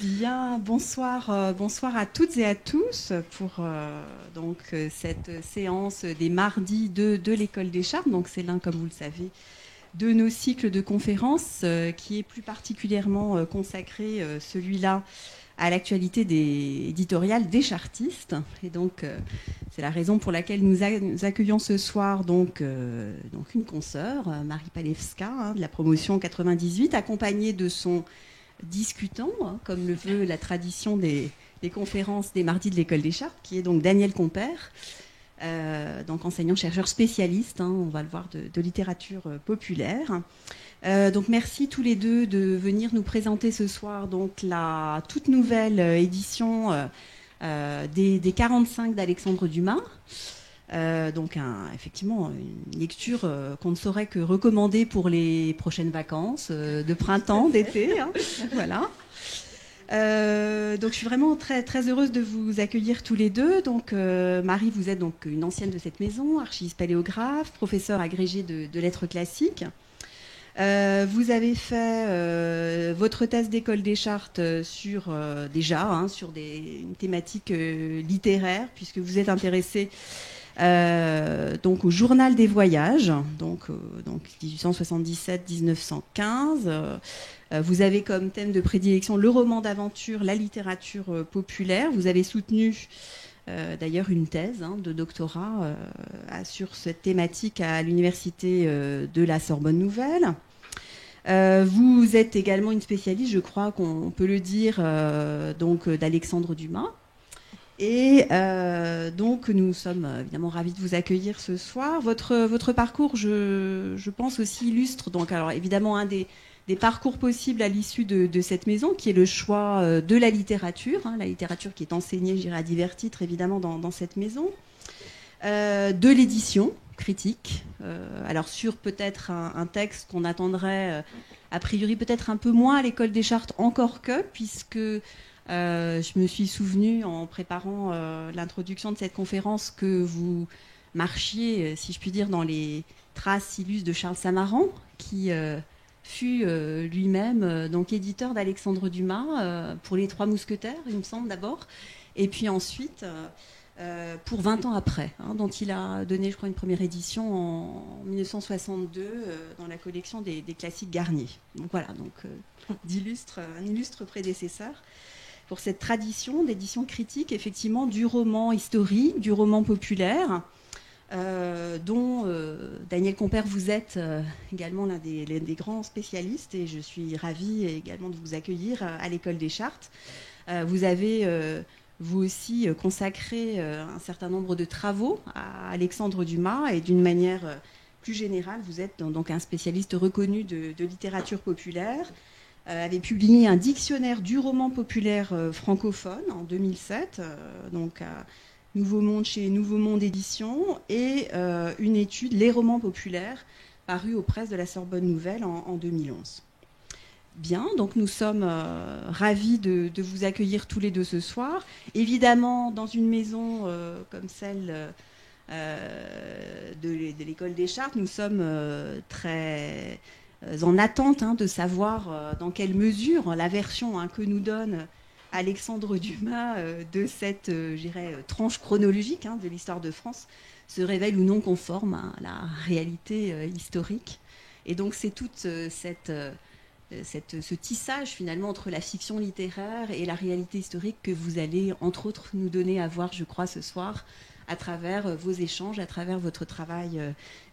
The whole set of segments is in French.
Bien, bonsoir à toutes et à tous pour cette séance des mardis de l'École des Chartes. Donc c'est l'un, comme vous le savez, de nos cycles de conférences qui est plus particulièrement consacré, celui-là, à l'actualité éditoriale des chartistes. Et donc c'est la raison pour laquelle nous accueillons ce soir donc une consoeur, Marie Palewska, de la promotion 98, accompagnée de son discutant, comme le veut la tradition des conférences des mardis de l'École des Chartes, qui est donc Daniel Compère, donc enseignant-chercheur spécialiste, on va le voir, de littérature populaire. Donc merci tous les deux de venir nous présenter ce soir donc la toute nouvelle édition des 45 d'Alexandre Dumas. Donc effectivement une lecture qu'on ne saurait que recommander pour les prochaines vacances de printemps, d'été, voilà. Donc je suis vraiment très, très heureuse de vous accueillir tous les deux. Donc Marie, vous êtes donc une ancienne de cette maison, archiviste paléographe, professeure agrégée de lettres classiques. Vous avez fait votre thèse d'école des chartes sur une thématique littéraire, puisque vous êtes intéressée donc au journal des voyages, donc 1877-1915. Vous avez comme thème de prédilection le roman d'aventure, la littérature populaire. Vous avez soutenu d'ailleurs une thèse de doctorat sur cette thématique à l'université de la Sorbonne Nouvelle. Vous êtes également une spécialiste, je crois qu'on peut le dire, d'Alexandre Dumas. Et donc nous sommes évidemment ravis de vous accueillir ce soir. Votre parcours, je pense aussi illustre donc alors évidemment un des parcours possibles à l'issue de cette maison, qui est le choix de la littérature qui est enseignée, je dirais, à divers titres évidemment dans cette maison, de l'édition critique, alors sur peut-être un texte qu'on attendrait a priori peut-être un peu moins à l'École des Chartes, encore que, puisque je me suis souvenue en préparant l'introduction de cette conférence que vous marchiez, si je puis dire, dans les traces illustres de Charles Samaran, qui fut lui-même donc éditeur d'Alexandre Dumas pour Les Trois Mousquetaires, il me semble d'abord, et puis ensuite pour 20 ans après, dont il a donné, je crois, une première édition en 1962 dans la collection des classiques Garnier. Donc voilà, un illustre prédécesseur pour cette tradition d'édition critique, effectivement, du roman historique, du roman populaire, dont Daniel Compère, vous êtes également l'un des grands spécialistes, et je suis ravie également de vous accueillir à l'École des Chartes. Vous avez, vous aussi, consacré un certain nombre de travaux à Alexandre Dumas, et d'une manière plus générale, vous êtes donc un spécialiste reconnu de littérature populaire. Avait publié un dictionnaire du roman populaire francophone en 2007, donc à Nouveau Monde chez Nouveau Monde Éditions, et une étude, Les romans populaires, parue aux presses de la Sorbonne Nouvelle en 2011. Bien, donc nous sommes ravis de vous accueillir tous les deux ce soir. Évidemment, dans une maison comme celle de l'École des Chartes, nous sommes très en attente de savoir dans quelle mesure la version que nous donne Alexandre Dumas de cette tranche chronologique de l'histoire de France se révèle ou non conforme à la réalité historique. Et donc c'est toute ce tissage finalement entre la fiction littéraire et la réalité historique que vous allez entre autres nous donner à voir, je crois, ce soir à travers vos échanges, à travers votre travail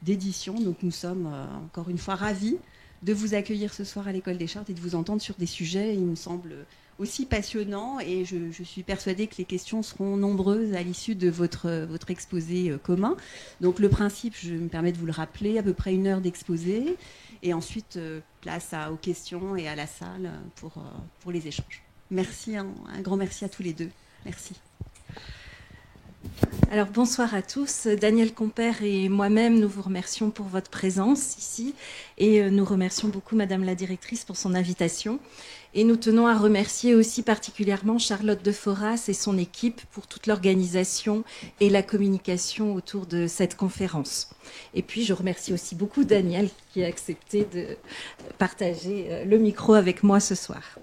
d'édition. Donc nous sommes encore une fois ravis de vous accueillir ce soir à l'École des Chartes et de vous entendre sur des sujets, il me semble, aussi passionnants. Et je suis persuadée que les questions seront nombreuses à l'issue de votre exposé commun. Donc le principe, je me permets de vous le rappeler, à peu près 1 heure d'exposé. Et ensuite, place aux questions et à la salle pour les échanges. Merci, un grand merci à tous les deux. Merci. Alors bonsoir à tous. Daniel Compère et moi-même, nous vous remercions pour votre présence ici et nous remercions beaucoup Madame la directrice pour son invitation. Et nous tenons à remercier aussi particulièrement Charlotte de Foras et son équipe pour toute l'organisation et la communication autour de cette conférence. Et puis je remercie aussi beaucoup Daniel qui a accepté de partager le micro avec moi ce soir.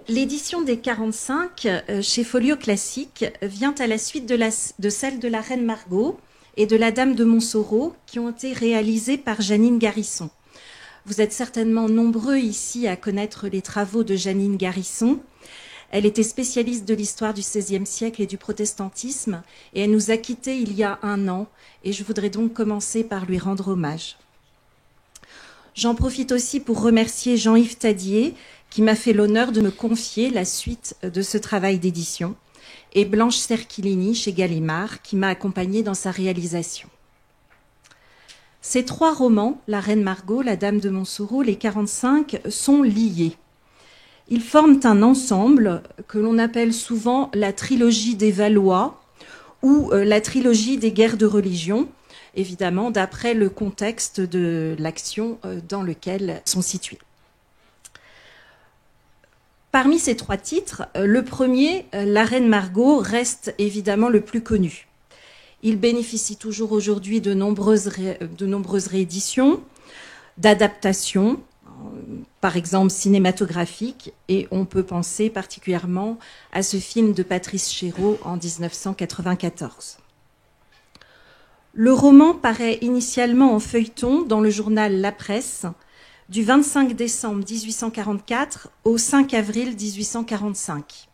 L'édition des 45 chez Folio Classique vient à la suite de celle de la Reine Margot et de la Dame de Montsoreau qui ont été réalisées par Jeannine Garrison. Vous êtes certainement nombreux ici à connaître les travaux de Jeannine Garrison. Elle était spécialiste de l'histoire du XVIe siècle et du protestantisme et elle nous a quittés il y a 1 an et je voudrais donc commencer par lui rendre hommage. J'en profite aussi pour remercier Jean-Yves Tadier qui m'a fait l'honneur de me confier la suite de ce travail d'édition et Blanche Cerchilini chez Gallimard qui m'a accompagnée dans sa réalisation. Ces 3 romans, La Reine Margot, La Dame de Montsoreau, les 45, sont liés. Ils forment un ensemble que l'on appelle souvent la trilogie des Valois ou la trilogie des guerres de religion, évidemment d'après le contexte de l'action dans lequel sont situés. Parmi ces 3 titres, le premier, La Reine Margot, reste évidemment le plus connu. Il bénéficie toujours aujourd'hui de nombreuses rééditions, d'adaptations, par exemple cinématographiques, et on peut penser particulièrement à ce film de Patrice Chéreau en 1994. Le roman paraît initialement en feuilleton dans le journal La Presse du 25 décembre 1844 au 5 avril 1845.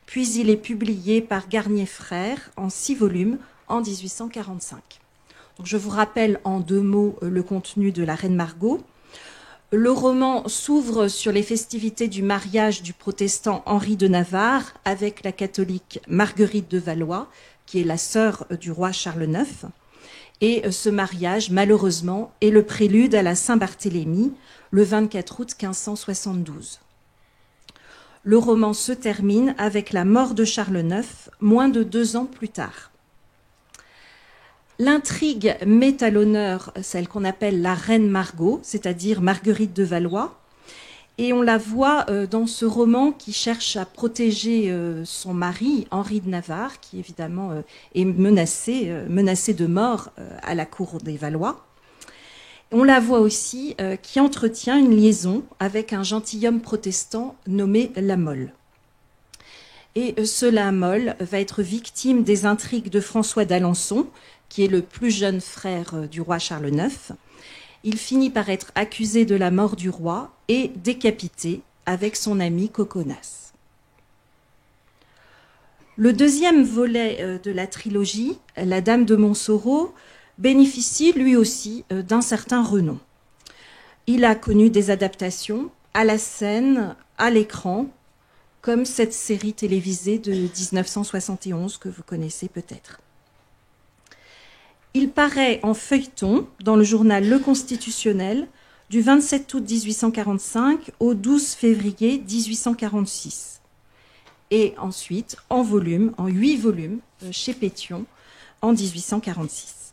Puis il est publié par Garnier Frères en 6 volumes en 1845. Donc je vous rappelle en 2 mots le contenu de La Reine Margot. Le roman s'ouvre sur les festivités du mariage du protestant Henri de Navarre avec la catholique Marguerite de Valois, qui est la sœur du roi Charles IX. Et ce mariage, malheureusement, est le prélude à la Saint-Barthélemy, le 24 août 1572. Le roman se termine avec la mort de Charles IX, moins de 2 ans plus tard. L'intrigue met à l'honneur celle qu'on appelle la Reine Margot, c'est-à-dire Marguerite de Valois, et on la voit dans ce roman qui cherche à protéger son mari, Henri de Navarre, qui évidemment est menacé de mort à la cour des Valois. On la voit aussi qui entretient une liaison avec un gentilhomme protestant nommé La Mole. Et ce La Mole va être victime des intrigues de François d'Alençon, qui est le plus jeune frère du roi Charles IX. Il finit par être accusé de la mort du roi et décapité avec son ami Coconas. Le deuxième volet de la trilogie, La Dame de Montsoreau, bénéficie lui aussi d'un certain renom. Il a connu des adaptations à la scène, à l'écran, comme cette série télévisée de 1971 que vous connaissez peut-être. Il paraît en feuilleton dans le journal Le Constitutionnel du 27 août 1845 au 12 février 1846. Et ensuite en 8 volumes, chez Pétion en 1846.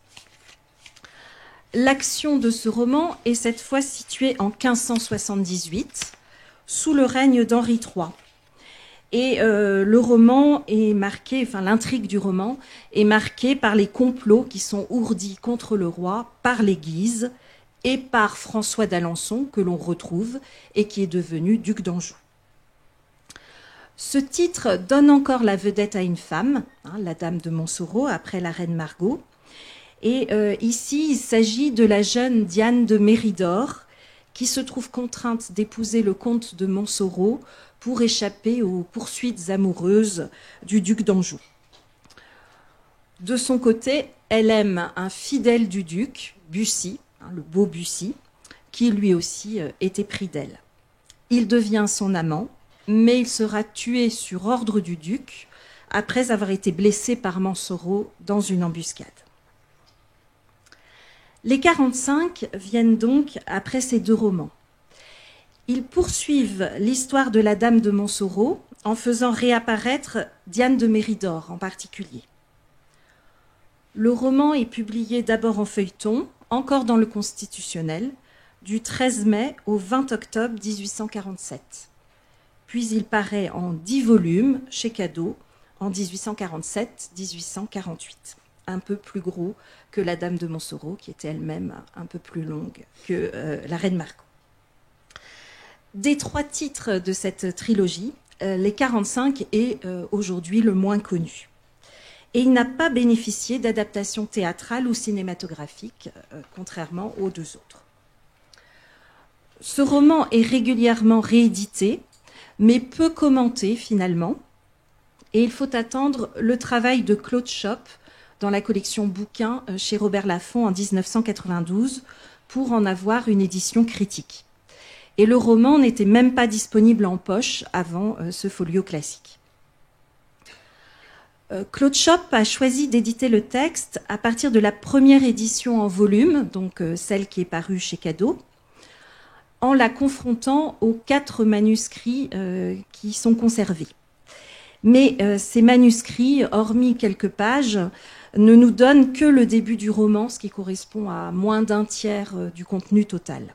L'action de ce roman est cette fois située en 1578, sous le règne d'Henri III. Et le roman est marqué, enfin l'intrigue du roman est marquée par les complots qui sont ourdis contre le roi par les Guises et par François d'Alençon, que l'on retrouve et qui est devenu duc d'Anjou. Ce titre donne encore la vedette à une femme, la Dame de Montsoreau, après la Reine Margot. Et ici, il s'agit de la jeune Diane de Méridor, qui se trouve contrainte d'épouser le comte de Montsoreau pour échapper aux poursuites amoureuses du duc d'Anjou. De son côté, elle aime un fidèle du duc, Bussy, le beau Bussy, qui lui aussi était pris d'elle. Il devient son amant, mais il sera tué sur ordre du duc après avoir été blessé par Montsoreau dans une embuscade. Les 45 viennent donc après ces 2 romans. Ils poursuivent l'histoire de la Dame de Montsoreau en faisant réapparaître Diane de Méridor en particulier. Le roman est publié d'abord en feuilleton, encore dans le Constitutionnel, du 13 mai au 20 octobre 1847. Puis il paraît en 10 volumes chez Cadeau en 1847-1848. Un peu plus gros que la Dame de Montsoreau, qui était elle-même un peu plus longue que la Reine Margot. Des 3 titres de cette trilogie, les 45 est aujourd'hui le moins connu. Et il n'a pas bénéficié d'adaptation théâtrale ou cinématographique, contrairement aux deux autres. Ce roman est régulièrement réédité, mais peu commenté finalement. Et il faut attendre le travail de Claude Chope dans la collection bouquins chez Robert Laffont en 1992 pour en avoir une édition critique. Et le roman n'était même pas disponible en poche avant ce folio classique. Claude Chope a choisi d'éditer le texte à partir de la première édition en volume, donc celle qui est parue chez Cadeau, en la confrontant aux 4 manuscrits qui sont conservés. Mais ces manuscrits, hormis quelques pages, ne nous donnent que le début du roman, ce qui correspond à moins d'un tiers du contenu total.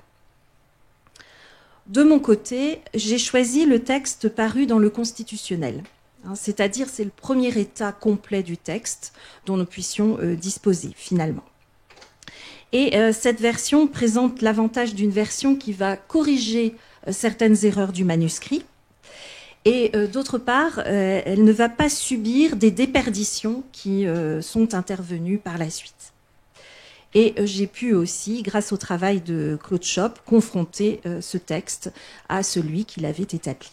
De mon côté, j'ai choisi le texte paru dans le Constitutionnel. C'est-à-dire, c'est le premier état complet du texte dont nous puissions disposer, finalement. Et cette version présente l'avantage d'une version qui va corriger certaines erreurs du manuscrit. Et d'autre part, elle ne va pas subir des déperditions qui sont intervenues par la suite. Et j'ai pu aussi, grâce au travail de Claude Chope, confronter ce texte à celui qu'il avait établi.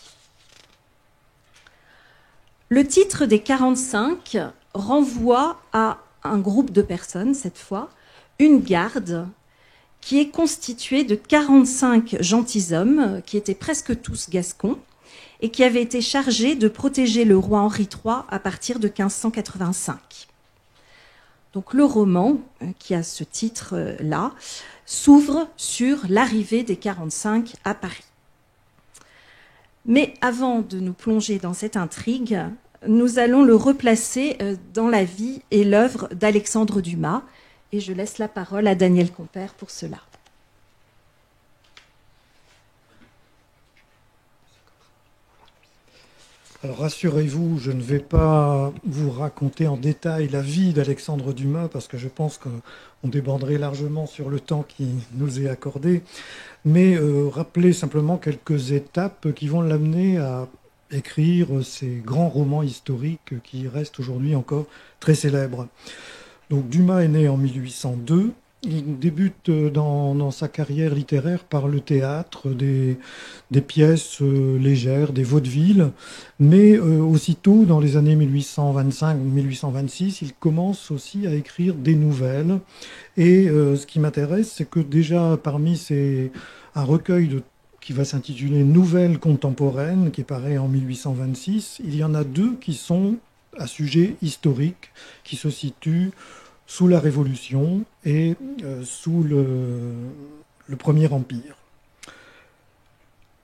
Le titre des 45 renvoie à un groupe de personnes, cette fois, une garde, qui est constituée de 45 gentilshommes, qui étaient presque tous gascons, et qui avaient été chargés de protéger le roi Henri III à partir de 1585. Donc le roman, qui a ce titre-là, s'ouvre sur l'arrivée des 45 à Paris. Mais avant de nous plonger dans cette intrigue, nous allons le replacer dans la vie et l'œuvre d'Alexandre Dumas. Et je laisse la parole à Daniel Compère pour cela. Alors rassurez-vous, je ne vais pas vous raconter en détail la vie d'Alexandre Dumas parce que je pense qu'on déborderait largement sur le temps qui nous est accordé, mais rappeler simplement quelques étapes qui vont l'amener à écrire ces grands romans historiques qui restent aujourd'hui encore très célèbres. Donc Dumas est né en 1802. Il débute dans sa carrière littéraire par le théâtre, des pièces légères, des vaudevilles, mais aussitôt, dans les années 1825-1826, il commence aussi à écrire des nouvelles. Et ce qui m'intéresse, c'est que déjà parmi un recueil qui va s'intituler Nouvelles contemporaines, qui paraît en 1826, il y en a 2 qui sont à sujet historique, qui se situent sous la Révolution et sous le Premier Empire.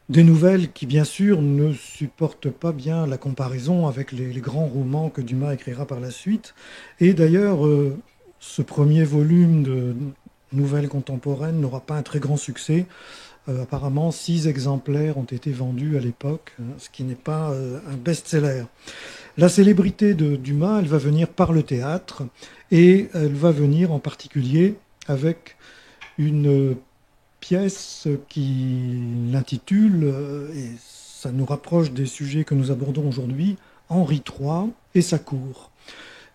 Des nouvelles qui, bien sûr, ne supportent pas bien la comparaison avec les grands romans que Dumas écrira par la suite. Et d'ailleurs, ce premier volume de Nouvelles contemporaines n'aura pas un très grand succès. Apparemment, 6 exemplaires ont été vendus à l'époque, ce qui n'est pas un best-seller. La célébrité de Dumas, elle va venir par le théâtre, et elle va venir en particulier avec une pièce qui l'intitule, et ça nous rapproche des sujets que nous abordons aujourd'hui, Henri III et sa cour.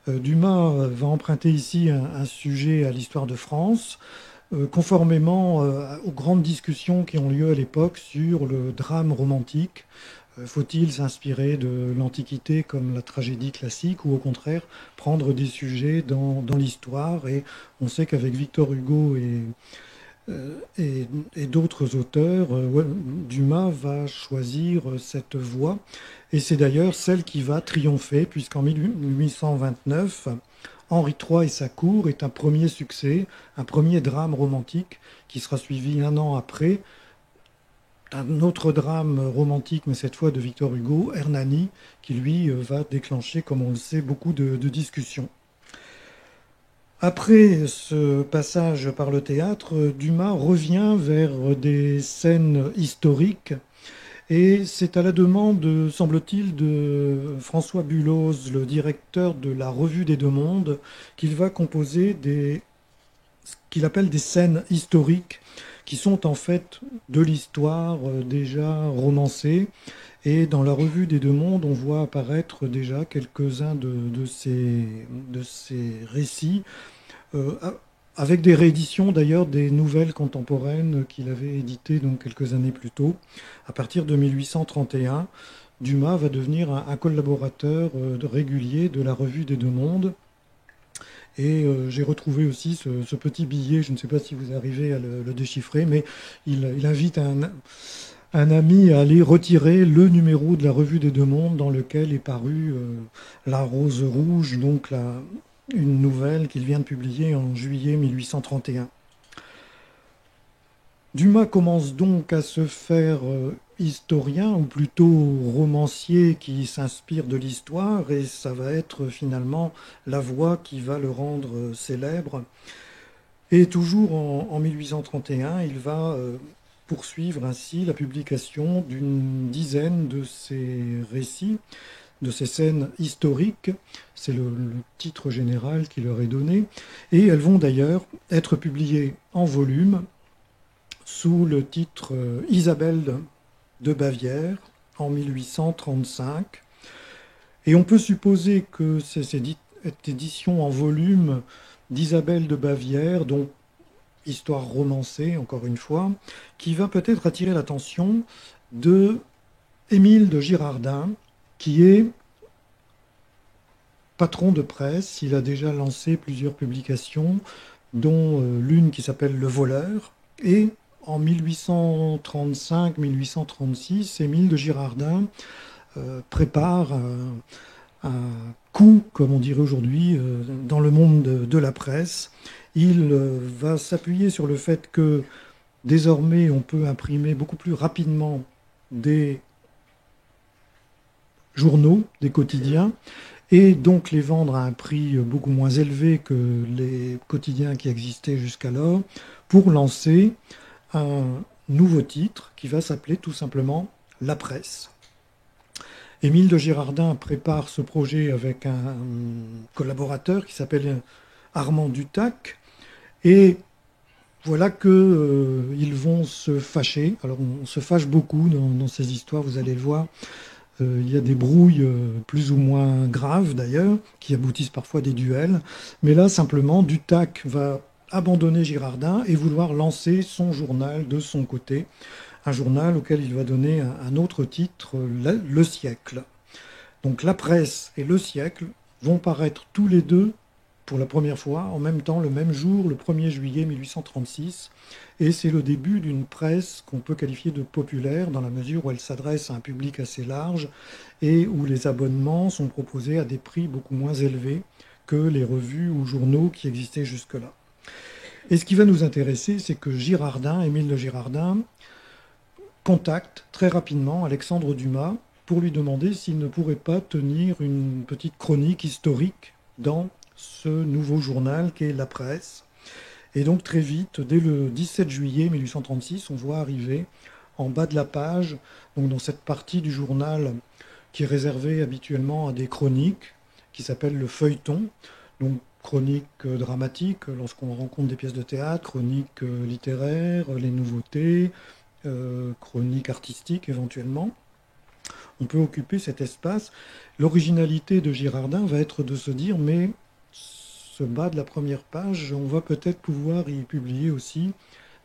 Dumas va emprunter ici un sujet à l'histoire de France, conformément aux grandes discussions qui ont lieu à l'époque sur le drame romantique. Faut-il s'inspirer de l'Antiquité comme la tragédie classique ou au contraire prendre des sujets dans l'histoire? Et on sait qu'avec Victor Hugo et d'autres auteurs, Dumas va choisir cette voie. Et c'est d'ailleurs celle qui va triompher, puisqu'en 1829, Henri III et sa cour est un premier succès, un premier drame romantique qui sera suivi un an après un autre drame romantique, mais cette fois de Victor Hugo, Hernani, qui lui va déclencher, comme on le sait, beaucoup de discussions. Après ce passage par le théâtre, Dumas revient vers des scènes historiques, et c'est à la demande, semble-t-il, de François Buloz, le directeur de la Revue des Deux Mondes, qu'il va composer ce qu'il appelle des scènes historiques, qui sont en fait de l'histoire déjà romancée. Et dans la revue des Deux Mondes, on voit apparaître déjà quelques-uns de ces récits, avec des rééditions d'ailleurs des nouvelles contemporaines qu'il avait éditées donc quelques années plus tôt. À partir de 1831, Dumas va devenir un collaborateur régulier de la revue des Deux Mondes. Et j'ai retrouvé aussi ce petit billet, je ne sais pas si vous arrivez à le déchiffrer, mais il invite un ami à aller retirer le numéro de la revue des Deux Mondes dans lequel est parue La Rose Rouge, donc une nouvelle qu'il vient de publier en juillet 1831. Dumas commence donc à se faire historien, ou plutôt romancier qui s'inspire de l'histoire, et ça va être finalement la voie qui va le rendre célèbre. Et toujours en 1831, il va poursuivre ainsi la publication d'une dizaine de ces récits, de ces scènes historiques. C'est le titre général qui leur est donné. Et elles vont d'ailleurs être publiées en volume sous le titre Isabelle de Bavière en 1835. Et on peut supposer que c'est cette édition en volume d'Isabelle de Bavière, donc histoire romancée, encore une fois, qui va peut-être attirer l'attention de Émile de Girardin, qui est patron de presse. Il a déjà lancé plusieurs publications, dont l'une qui s'appelle Le Voleur. Et en 1835-1836, Émile de Girardin prépare un coup, comme on dirait aujourd'hui, dans le monde de la presse. Il va s'appuyer sur le fait que désormais on peut imprimer beaucoup plus rapidement des journaux, des quotidiens, et donc les vendre à un prix beaucoup moins élevé que les quotidiens qui existaient jusqu'alors, pour lancer un nouveau titre qui va s'appeler tout simplement La Presse. Émile de Girardin prépare ce projet avec un collaborateur qui s'appelle Armand Dutac, et voilà qu'ils vont se fâcher. Alors on se fâche beaucoup dans ces histoires, vous allez le voir. Il y a des brouilles plus ou moins graves d'ailleurs, qui aboutissent parfois à des duels. Mais là, simplement, Dutac va abandonner Girardin et vouloir lancer son journal de son côté. Un journal auquel il va donner un autre titre, Le Siècle. Donc La Presse et Le Siècle vont paraître tous les deux pour la première fois, en même temps, le même jour, le 1er juillet 1836. Et c'est le début d'une presse qu'on peut qualifier de populaire, dans la mesure où elle s'adresse à un public assez large et où les abonnements sont proposés à des prix beaucoup moins élevés que les revues ou journaux qui existaient jusque-là. Et ce qui va nous intéresser, c'est que Girardin, Émile de Girardin, contacte très rapidement Alexandre Dumas pour lui demander s'il ne pourrait pas tenir une petite chronique historique dans ce nouveau journal qu'est La Presse. Et donc très vite, dès le 17 juillet 1836, on voit arriver en bas de la page, donc dans cette partie du journal qui est réservée habituellement à des chroniques, qui s'appelle le feuilleton, donc chronique dramatique lorsqu'on rencontre des pièces de théâtre, chronique littéraire, les nouveautés, chronique artistique éventuellement. On peut occuper cet espace. L'originalité de Girardin va être de se dire, mais ce bas de la première page, on va peut-être pouvoir y publier aussi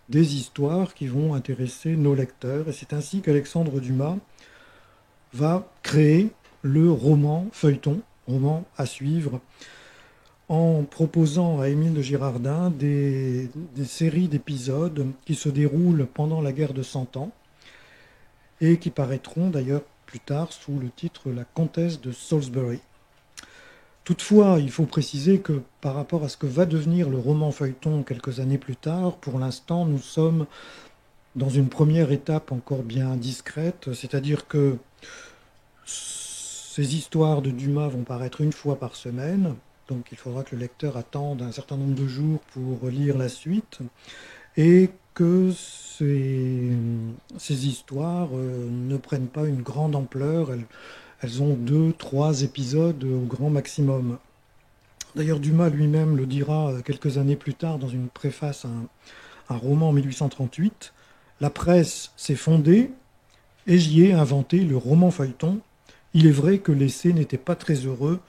des histoires qui vont intéresser nos lecteurs. Et c'est ainsi qu'Alexandre Dumas va créer le roman feuilleton, roman à suivre, en proposant à Émile de Girardin des séries d'épisodes qui se déroulent pendant la guerre de 100 ans et qui paraîtront d'ailleurs plus tard sous le titre La Comtesse de Salisbury. Toutefois, il faut préciser que par rapport à ce que va devenir le roman feuilleton quelques années plus tard, pour l'instant, nous sommes dans une première étape encore bien discrète, c'est-à-dire que ces histoires de Dumas vont paraître une fois par semaine, donc il faudra que le lecteur attende un certain nombre de jours pour lire la suite, et que ces histoires ne prennent pas une grande ampleur. Elles ont 2-3 épisodes au grand maximum. D'ailleurs, Dumas lui-même le dira quelques années plus tard dans une préface un roman en 1838. La presse s'est fondée et j'y ai inventé le roman feuilleton. Il est vrai que l'essai n'était pas très heureux.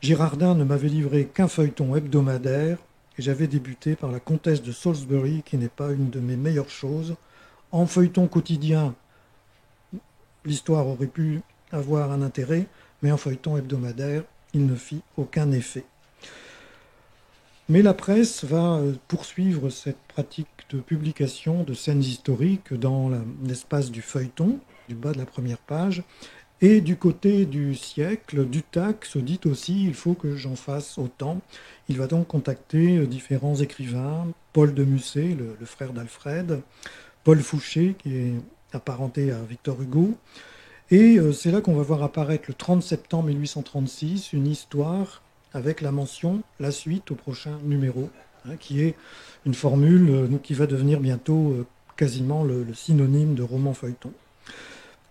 Girardin ne m'avait livré qu'un feuilleton hebdomadaire et j'avais débuté par la Comtesse de Salisbury, qui n'est pas une de mes meilleures choses. En feuilleton quotidien, l'histoire aurait pu avoir un intérêt, mais en feuilleton hebdomadaire, il ne fit aucun effet. Mais la presse va poursuivre cette pratique de publication de scènes historiques dans l'espace du feuilleton, du bas de la première page. Et du côté du siècle, Dutac se dit aussi, il faut que j'en fasse autant. Il va donc contacter différents écrivains, Paul de Musset, le frère d'Alfred, Paul Fouché, qui est apparenté à Victor Hugo. Et c'est là qu'on va voir apparaître le 30 septembre 1836 une histoire avec la mention « La suite au prochain numéro », qui est une formule qui va devenir bientôt quasiment le synonyme de roman feuilleton.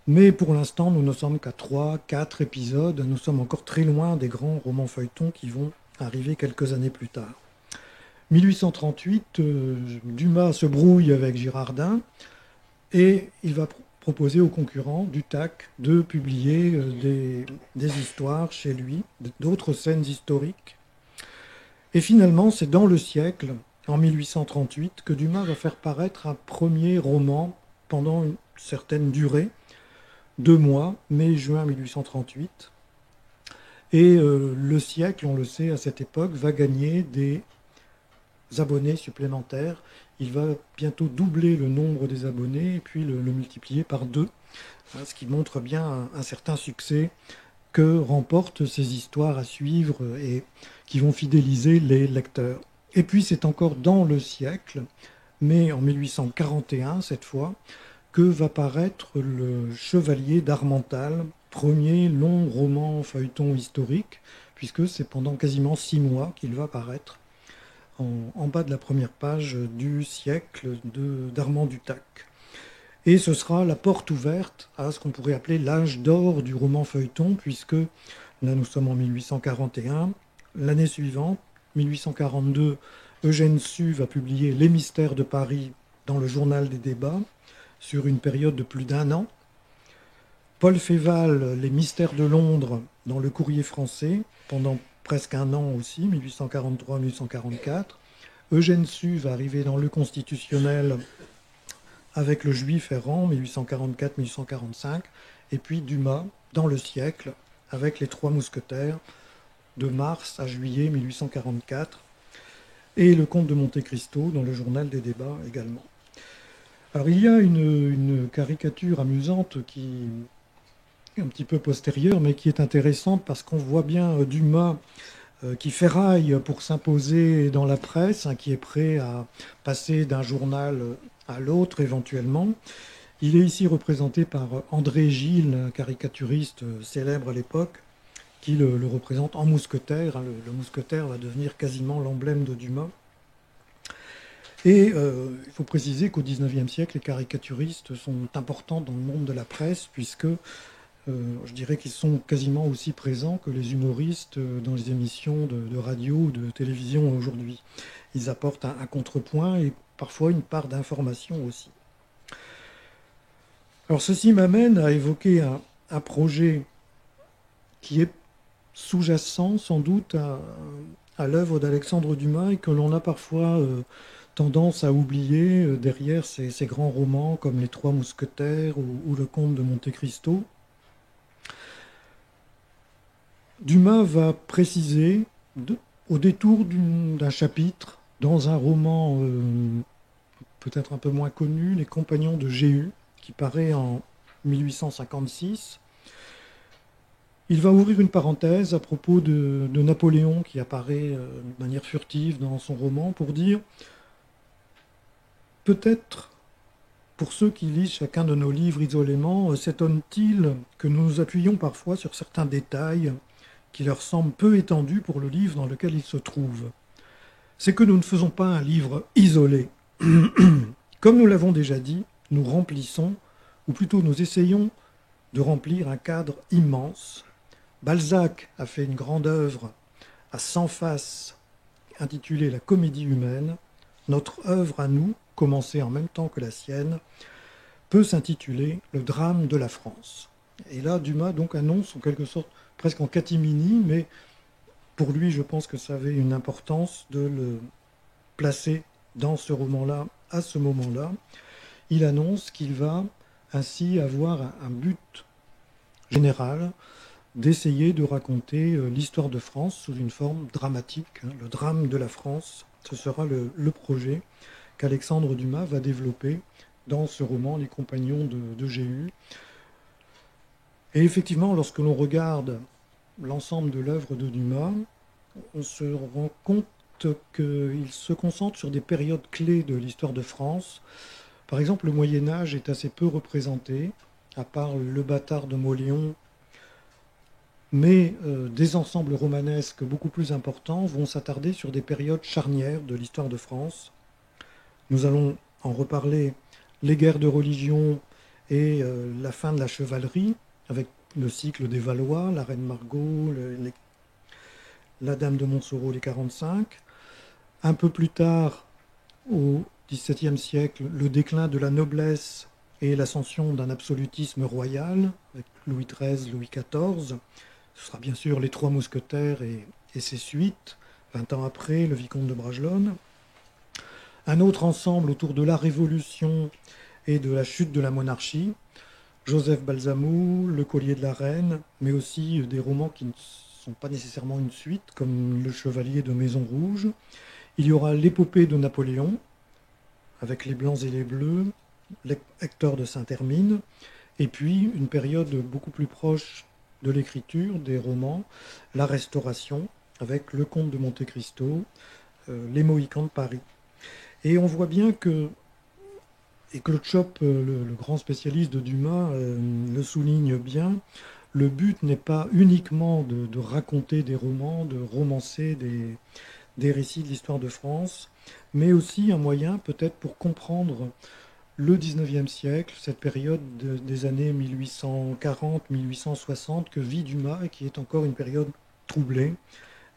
Mais pour l'instant, nous ne sommes qu'à 3, 4 épisodes. Nous sommes encore très loin des grands romans feuilletons qui vont arriver quelques années plus tard. 1838, Dumas se brouille avec Girardin et il va proposer aux concurrents Dutac de publier des histoires chez lui, d'autres scènes historiques. Et finalement, c'est dans Le Siècle, en 1838, que Dumas va faire paraître un premier roman pendant une certaine durée, 2 mois, mai-juin 1838. Et Le Siècle, on le sait, à cette époque, va gagner des abonnés supplémentaires. Il va bientôt doubler le nombre des abonnés et puis le multiplier par 2, ce qui montre bien un certain succès que remportent ces histoires à suivre et qui vont fidéliser les lecteurs. Et puis c'est encore dans Le Siècle, mais en 1841 cette fois, que va paraître Le Chevalier d'Harmental, premier long roman feuilleton historique, puisque c'est pendant quasiment 6 mois qu'il va paraître en bas de la première page du Siècle d'Armand Dutac. Et ce sera la porte ouverte à ce qu'on pourrait appeler l'âge d'or du roman feuilleton, puisque là nous sommes en 1841. L'année suivante, 1842, Eugène Sue va publier Les Mystères de Paris dans le Journal des débats, sur une période de plus d'1 an. Paul Féval, Les Mystères de Londres dans le Courrier français, pendant presque 1 an aussi, 1843-1844. Eugène Sue va arriver dans Le Constitutionnel avec Le Juif errant, 1844-1845. Et puis Dumas dans Le Siècle avec Les Trois Mousquetaires, de mars à juillet 1844. Et Le Comte de Monte Cristo dans le Journal des débats également. Alors il y a une caricature amusante qui est un petit peu postérieure, mais qui est intéressante parce qu'on voit bien Dumas qui ferraille pour s'imposer dans la presse, qui est prêt à passer d'un journal à l'autre éventuellement. Il est ici représenté par André Gille, un caricaturiste célèbre à l'époque, qui le représente en mousquetaire. Le mousquetaire va devenir quasiment l'emblème de Dumas. Et il faut préciser qu'au XIXe siècle, les caricaturistes sont importants dans le monde de la presse, puisque je dirais qu'ils sont quasiment aussi présents que les humoristes dans les émissions de radio ou de télévision aujourd'hui. Ils apportent un contrepoint et parfois une part d'information aussi. Alors ceci m'amène à évoquer un projet qui est sous-jacent sans doute à l'œuvre d'Alexandre Dumas et que l'on a parfois tendance à oublier derrière ces grands romans comme Les Trois Mousquetaires ou Le Comte de Monte Cristo. Dumas va préciser, au détour d'un chapitre, dans un roman peut-être un peu moins connu, Les Compagnons de Jéhu, qui paraît en 1856, il va ouvrir une parenthèse à propos de Napoléon, qui apparaît de manière furtive dans son roman, pour dire peut-être, pour ceux qui lisent chacun de nos livres isolément, s'étonne-t-il que nous nous appuyons parfois sur certains détails qui leur semblent peu étendus pour le livre dans lequel ils se trouvent. C'est que nous ne faisons pas un livre isolé. Comme nous l'avons déjà dit, nous remplissons, ou plutôt nous essayons de remplir un cadre immense. Balzac a fait une grande œuvre à 100 faces intitulée La Comédie humaine. Notre œuvre à nous, commencé en même temps que la sienne, peut s'intituler « Le drame de la France ». Et là, Dumas donc annonce en quelque sorte, presque en catimini, mais pour lui, je pense que ça avait une importance de le placer dans ce roman-là, à ce moment-là. Il annonce qu'il va ainsi avoir un but général d'essayer de raconter l'histoire de France sous une forme dramatique. Le drame de la France, ce sera le projet qu'Alexandre Dumas va développer dans ce roman, Les Compagnons de Jéhu. Et effectivement, lorsque l'on regarde l'ensemble de l'œuvre de Dumas, on se rend compte qu'il se concentre sur des périodes clés de l'histoire de France. Par exemple, le Moyen-Âge est assez peu représenté, à part Le Bâtard de Mauléon, mais des ensembles romanesques beaucoup plus importants vont s'attarder sur des périodes charnières de l'histoire de France. Nous allons en reparler, les guerres de religion et la fin de la chevalerie, avec le cycle des Valois, la Reine Margot, la Dame de Montsoreau, les 45. Un peu plus tard, au XVIIe siècle, le déclin de la noblesse et l'ascension d'un absolutisme royal, avec Louis XIII, Louis XIV. Ce sera bien sûr les Trois Mousquetaires et ses suites, 20 ans après, le Vicomte de Bragelonne. Un autre ensemble autour de la Révolution et de la chute de la monarchie, Joseph Balsamou, Le Collier de la Reine, mais aussi des romans qui ne sont pas nécessairement une suite, comme Le Chevalier de Maison Rouge. Il y aura l'épopée de Napoléon, avec les Blancs et les Bleus, Hector de Saint-Hermine, et puis une période beaucoup plus proche de l'écriture, des romans, la Restauration, avec Le Comte de Monte Cristo, Les Mohicans de Paris. Et on voit bien que, et Claude Chope, le grand spécialiste de Dumas, le souligne bien, le but n'est pas uniquement de raconter des romans, de romancer des récits de l'histoire de France, mais aussi un moyen peut-être pour comprendre le XIXe siècle, cette période des années 1840-1860 que vit Dumas et qui est encore une période troublée.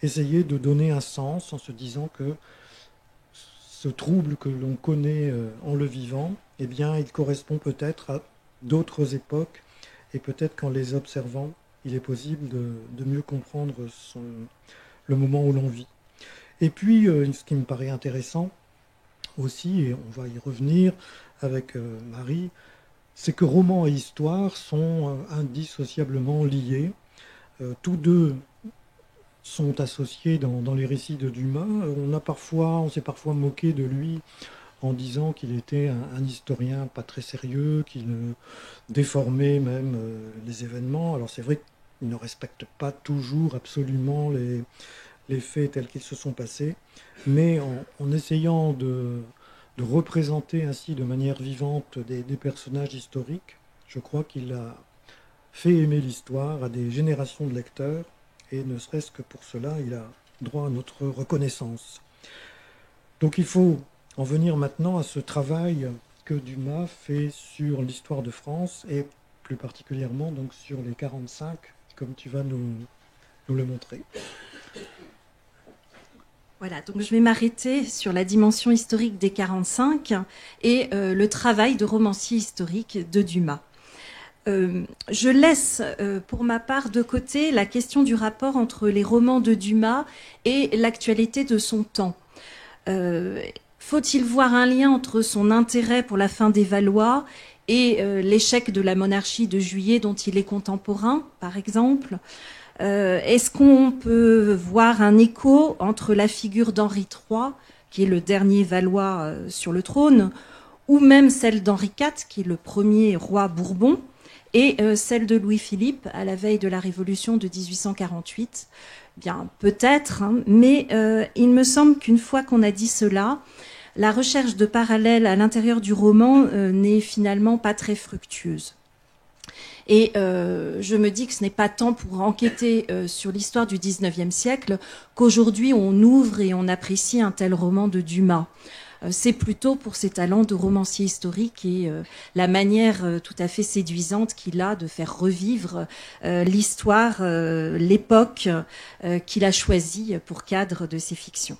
Essayer de donner un sens en se disant que ce trouble que l'on connaît en le vivant, eh bien, il correspond peut-être à d'autres époques et peut-être qu'en les observant, il est possible de mieux comprendre le moment où l'on vit. Et puis, ce qui me paraît intéressant aussi, et on va y revenir avec Marie, c'est que roman et histoire sont indissociablement liés. Tous deux sont associés dans les récits de Dumas. On s'est parfois moqué de lui en disant qu'il était un historien pas très sérieux, qu'il déformait même les événements. Alors c'est vrai qu'il ne respecte pas toujours absolument les faits tels qu'ils se sont passés, mais en essayant de représenter ainsi de manière vivante des personnages historiques, je crois qu'il a fait aimer l'histoire à des générations de lecteurs, et ne serait-ce que pour cela, il a droit à notre reconnaissance. Donc il faut en venir maintenant à ce travail que Dumas fait sur l'histoire de France, et plus particulièrement donc sur les 45, comme tu vas nous le montrer. Voilà, donc je vais m'arrêter sur la dimension historique des 45 et le travail de romancier historique de Dumas. Je laisse pour ma part de côté la question du rapport entre les romans de Dumas et l'actualité de son temps. Faut-il voir un lien entre son intérêt pour la fin des Valois et l'échec de la monarchie de Juillet dont il est contemporain, par exemple ? Est-ce qu'on peut voir un écho entre la figure d'Henri III, qui est le dernier Valois sur le trône, ou même celle d'Henri IV, qui est le premier roi Bourbon, et celle de Louis-Philippe à la veille de la Révolution de 1848 ? Bien, peut-être, hein, mais il me semble qu'une fois qu'on a dit cela, la recherche de parallèles à l'intérieur du roman n'est finalement pas très fructueuse. Et je me dis que ce n'est pas tant pour enquêter sur l'histoire du XIXe siècle qu'aujourd'hui on ouvre et on apprécie un tel roman de Dumas. C'est plutôt pour ses talents de romancier historique et la manière tout à fait séduisante qu'il a de faire revivre l'histoire, l'époque qu'il a choisie pour cadre de ses fictions.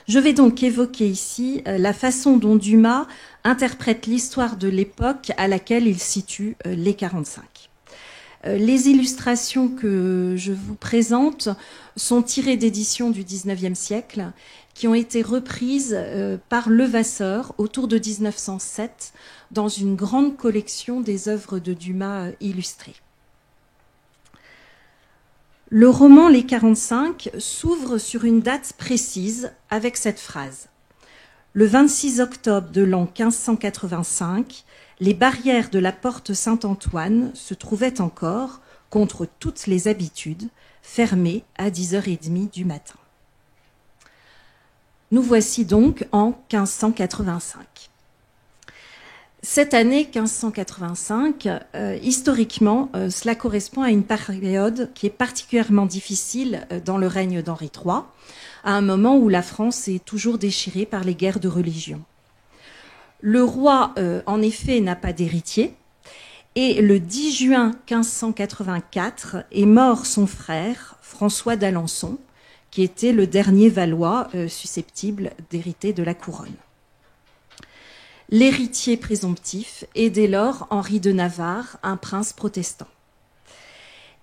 Je vais donc évoquer ici la façon dont Dumas interprète l'histoire de l'époque à laquelle il situe les 45. Les illustrations que je vous présente sont tirées d'éditions du XIXe siècle qui ont été reprises par Levasseur autour de 1907 dans une grande collection des œuvres de Dumas illustrées. Le roman Les 45 s'ouvre sur une date précise avec cette phrase. Le 26 octobre de l'an 1585, les barrières de la porte Saint-Antoine se trouvaient encore, contre toutes les habitudes, fermées à 10h30 du matin. Nous voici donc en 1585. Cette année 1585, historiquement, cela correspond à une période qui est particulièrement difficile dans le règne d'Henri III, à un moment où la France est toujours déchirée par les guerres de religion. Le roi, en effet, n'a pas d'héritier, et le 10 juin 1584 est mort son frère, François d'Alençon, qui était le dernier Valois susceptible d'hériter de la couronne. L'héritier présomptif est dès lors Henri de Navarre, un prince protestant.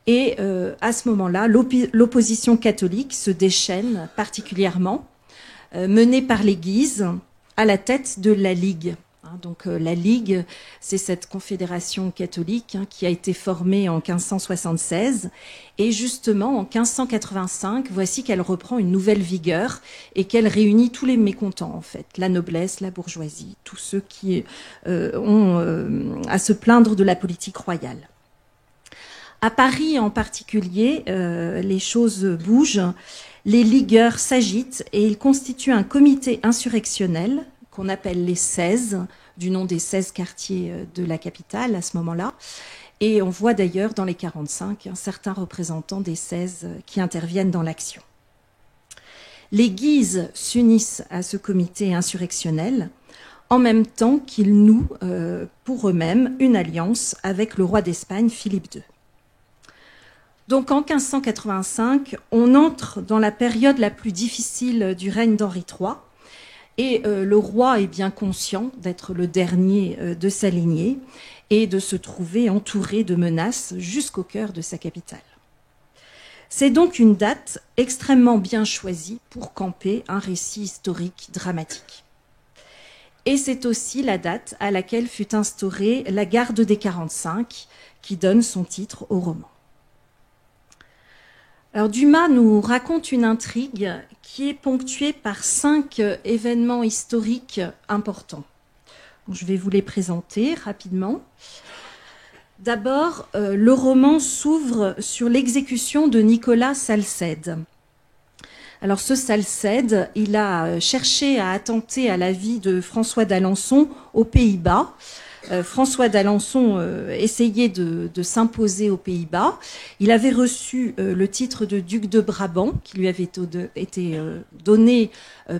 Et à ce moment-là, l'opposition catholique se déchaîne particulièrement, menée par les Guises à la tête de la Ligue. Donc la Ligue, c'est cette confédération catholique qui a été formée en 1576. Et justement, en 1585, voici qu'elle reprend une nouvelle vigueur et qu'elle réunit tous les mécontents, en fait, la noblesse, la bourgeoisie, tous ceux qui ont à se plaindre de la politique royale. À Paris en particulier, les choses bougent, les ligueurs s'agitent et ils constituent un comité insurrectionnel qu'on appelle les 16, du nom des 16 quartiers de la capitale à ce moment-là. Et on voit d'ailleurs dans les 45 certains représentants des 16 qui interviennent dans l'action. Les Guises s'unissent à ce comité insurrectionnel en même temps qu'ils nouent pour eux-mêmes une alliance avec le roi d'Espagne, Philippe II. Donc en 1585, on entre dans la période la plus difficile du règne d'Henri III. Et le roi est bien conscient d'être le dernier de sa lignée et de se trouver entouré de menaces jusqu'au cœur de sa capitale. C'est donc une date extrêmement bien choisie pour camper un récit historique dramatique. Et c'est aussi la date à laquelle fut instaurée la garde des 45, qui donne son titre au roman. Alors Dumas nous raconte une intrigue qui est ponctuée par 5 événements historiques importants. Je vais vous les présenter rapidement. D'abord, le roman s'ouvre sur l'exécution de Nicolas Salcède. Alors ce Salcède, il a cherché à attenter à la vie de François d'Alençon aux Pays-Bas. François d'Alençon essayait de s'imposer aux Pays-Bas. Il avait reçu le titre de duc de Brabant, qui lui avait été donné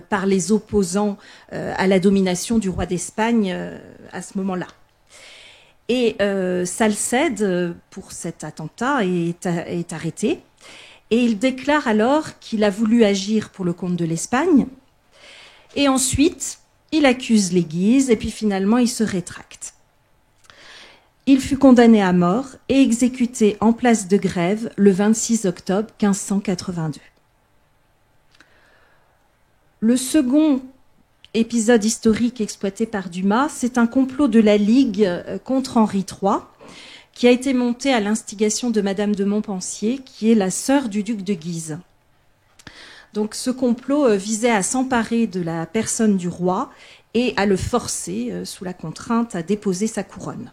par les opposants à la domination du roi d'Espagne à ce moment-là. Et Salcède, pour cet attentat, est arrêté. Et il déclare alors qu'il a voulu agir pour le compte de l'Espagne. Et ensuite, il accuse les Guises et puis finalement, il se rétracte. Il fut condamné à mort et exécuté en place de Grève le 26 octobre 1582. Le second épisode historique exploité par Dumas, c'est un complot de la Ligue contre Henri III, qui a été monté à l'instigation de Madame de Montpensier, qui est la sœur du duc de Guise. Donc ce complot visait à s'emparer de la personne du roi et à le forcer, sous la contrainte, à déposer sa couronne.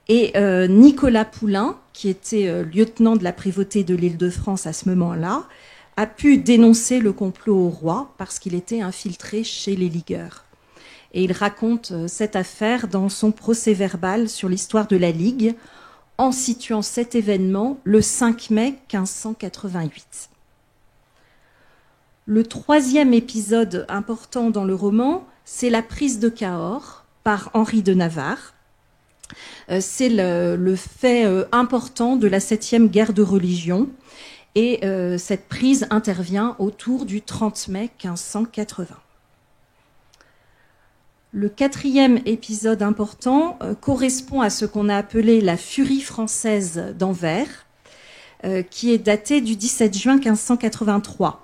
Et Nicolas Poulain, qui était lieutenant de la prévôté de l'Île-de-France à ce moment-là, a pu dénoncer le complot au roi parce qu'il était infiltré chez les ligueurs. Et il raconte cette affaire dans son procès-verbal sur l'histoire de la Ligue, en situant cet événement le 5 mai 1588. Le troisième épisode important dans le roman, c'est la prise de Cahors par Henri de Navarre. C'est le fait important de la 7e guerre de religion. Et cette prise intervient autour du 30 mai 1580. Le 4e épisode important correspond à ce qu'on a appelé la Furie française d'Anvers, qui est daté du 17 juin 1583.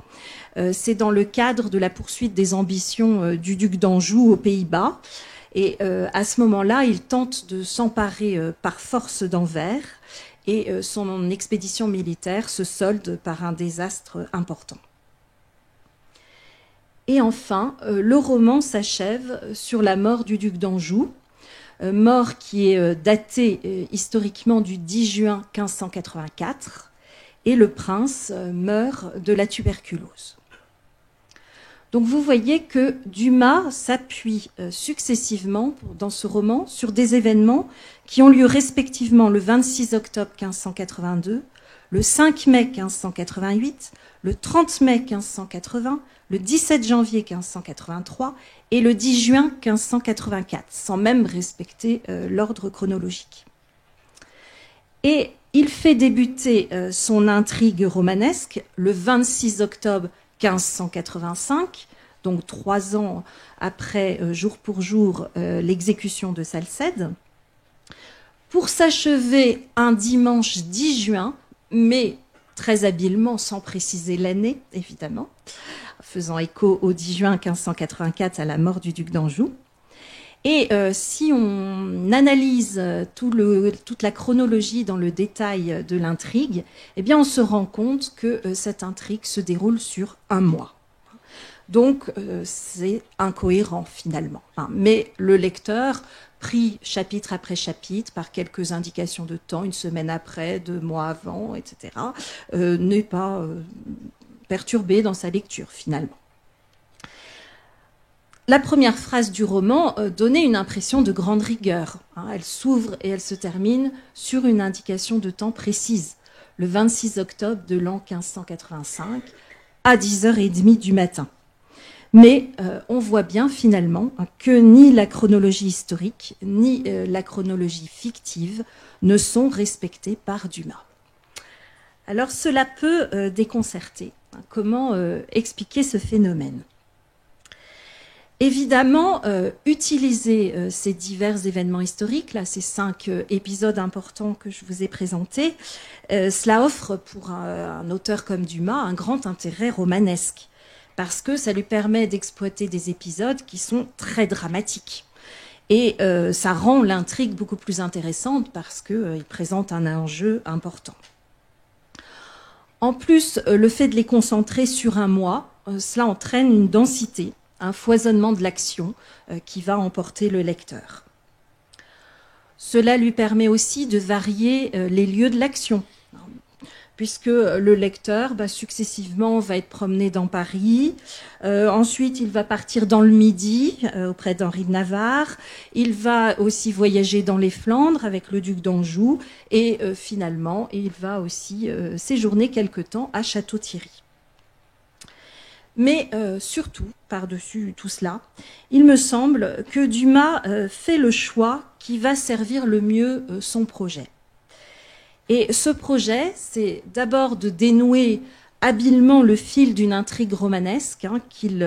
C'est dans le cadre de la poursuite des ambitions du duc d'Anjou aux Pays-Bas. Et à ce moment-là, il tente de s'emparer par force d'Anvers et son expédition militaire se solde par un désastre important. Et enfin, le roman s'achève sur la mort du duc d'Anjou, mort qui est datée historiquement du 10 juin 1584, et le prince meurt de la tuberculose. Donc vous voyez que Dumas s'appuie successivement dans ce roman sur des événements qui ont lieu respectivement le 26 octobre 1582, le 5 mai 1588, le 30 mai 1580, le 17 janvier 1583 et le 10 juin 1584, sans même respecter l'ordre chronologique. Et il fait débuter son intrigue romanesque le 26 octobre 1585, donc 3 ans après, jour pour jour, l'exécution de Salcède, pour s'achever un dimanche 10 juin, mais très habilement, sans préciser l'année, évidemment, faisant écho au 10 juin 1584 à la mort du duc d'Anjou. Et si on analyse toute la chronologie dans le détail de l'intrigue, eh bien on se rend compte que cette intrigue se déroule sur un mois. Donc c'est incohérent finalement. Mais le lecteur, pris chapitre après chapitre par quelques indications de temps, 1 semaine après, 2 mois avant, etc., n'est pas perturbé dans sa lecture finalement. La première phrase du roman donnait une impression de grande rigueur. Elle s'ouvre et elle se termine sur une indication de temps précise, le 26 octobre de l'an 1585, à 10h30 du matin. Mais on voit bien finalement que ni la chronologie historique, ni la chronologie fictive ne sont respectées par Dumas. Alors cela peut déconcerter. Comment expliquer ce phénomène ? Évidemment, utiliser ces divers événements historiques, là, ces 5 épisodes importants que je vous ai présentés, cela offre pour un auteur comme Dumas un grand intérêt romanesque, parce que ça lui permet d'exploiter des épisodes qui sont très dramatiques. Et ça rend l'intrigue beaucoup plus intéressante parce qu'il présente un enjeu important. En plus, le fait de les concentrer sur un mois, cela entraîne une densité, un foisonnement de l'action qui va emporter le lecteur. Cela lui permet aussi de varier les lieux de l'action, puisque le lecteur successivement va être promené dans Paris, ensuite il va partir dans le Midi auprès d'Henri de Navarre, il va aussi voyager dans les Flandres avec le duc d'Anjou, et finalement il va aussi séjourner quelque temps à Château-Thierry. Mais surtout, par-dessus tout cela, il me semble que Dumas fait le choix qui va servir le mieux son projet. Et ce projet, c'est d'abord de dénouer habilement le fil d'une intrigue romanesque qu'il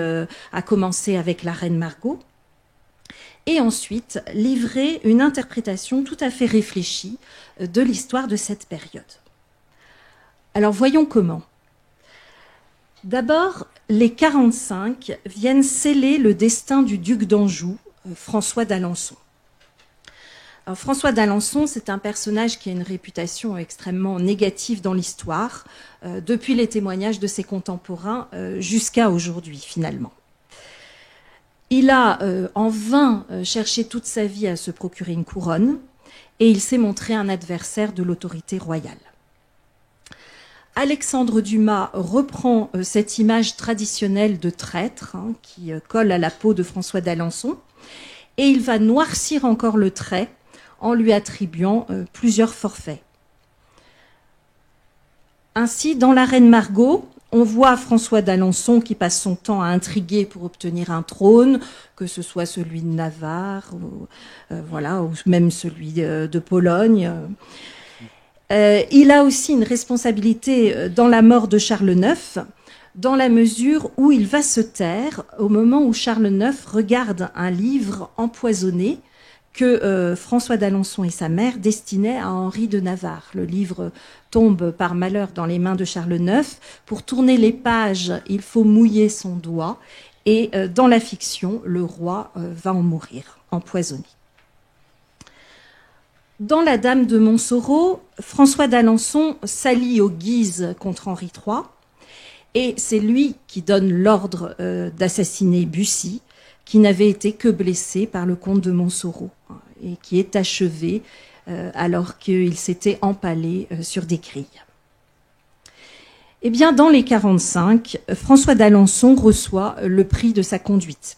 a commencé avec la reine Margot, et ensuite livrer une interprétation tout à fait réfléchie de l'histoire de cette période. Alors voyons comment. D'abord, les 45 viennent sceller le destin du duc d'Anjou, François d'Alençon. Alors, François d'Alençon, c'est un personnage qui a une réputation extrêmement négative dans l'histoire, depuis les témoignages de ses contemporains jusqu'à aujourd'hui, finalement. Il a en vain cherché toute sa vie à se procurer une couronne, et il s'est montré un adversaire de l'autorité royale. Alexandre Dumas reprend cette image traditionnelle de traître qui colle à la peau de François d'Alençon, et il va noircir encore le trait en lui attribuant plusieurs forfaits. Ainsi, dans La Reine Margot, on voit François d'Alençon qui passe son temps à intriguer pour obtenir un trône, que ce soit celui de Navarre, ou même celui de Pologne. Il a aussi une responsabilité dans la mort de Charles IX, dans la mesure où il va se taire au moment où Charles IX regarde un livre empoisonné que François d'Alençon et sa mère destinaient à Henri de Navarre. Le livre tombe par malheur dans les mains de Charles IX. Pour tourner les pages, il faut mouiller son doigt. Et dans la fiction, le roi va en mourir, empoisonné. Dans La Dame de Montsoreau, François d'Alençon s'allie aux Guises contre Henri III. Et c'est lui qui donne l'ordre d'assassiner Bussy, qui n'avait été que blessé par le comte de Montsoreau, et qui est achevé alors qu'il s'était empalé sur des grilles. Eh bien, dans les 45, François d'Alençon reçoit le prix de sa conduite.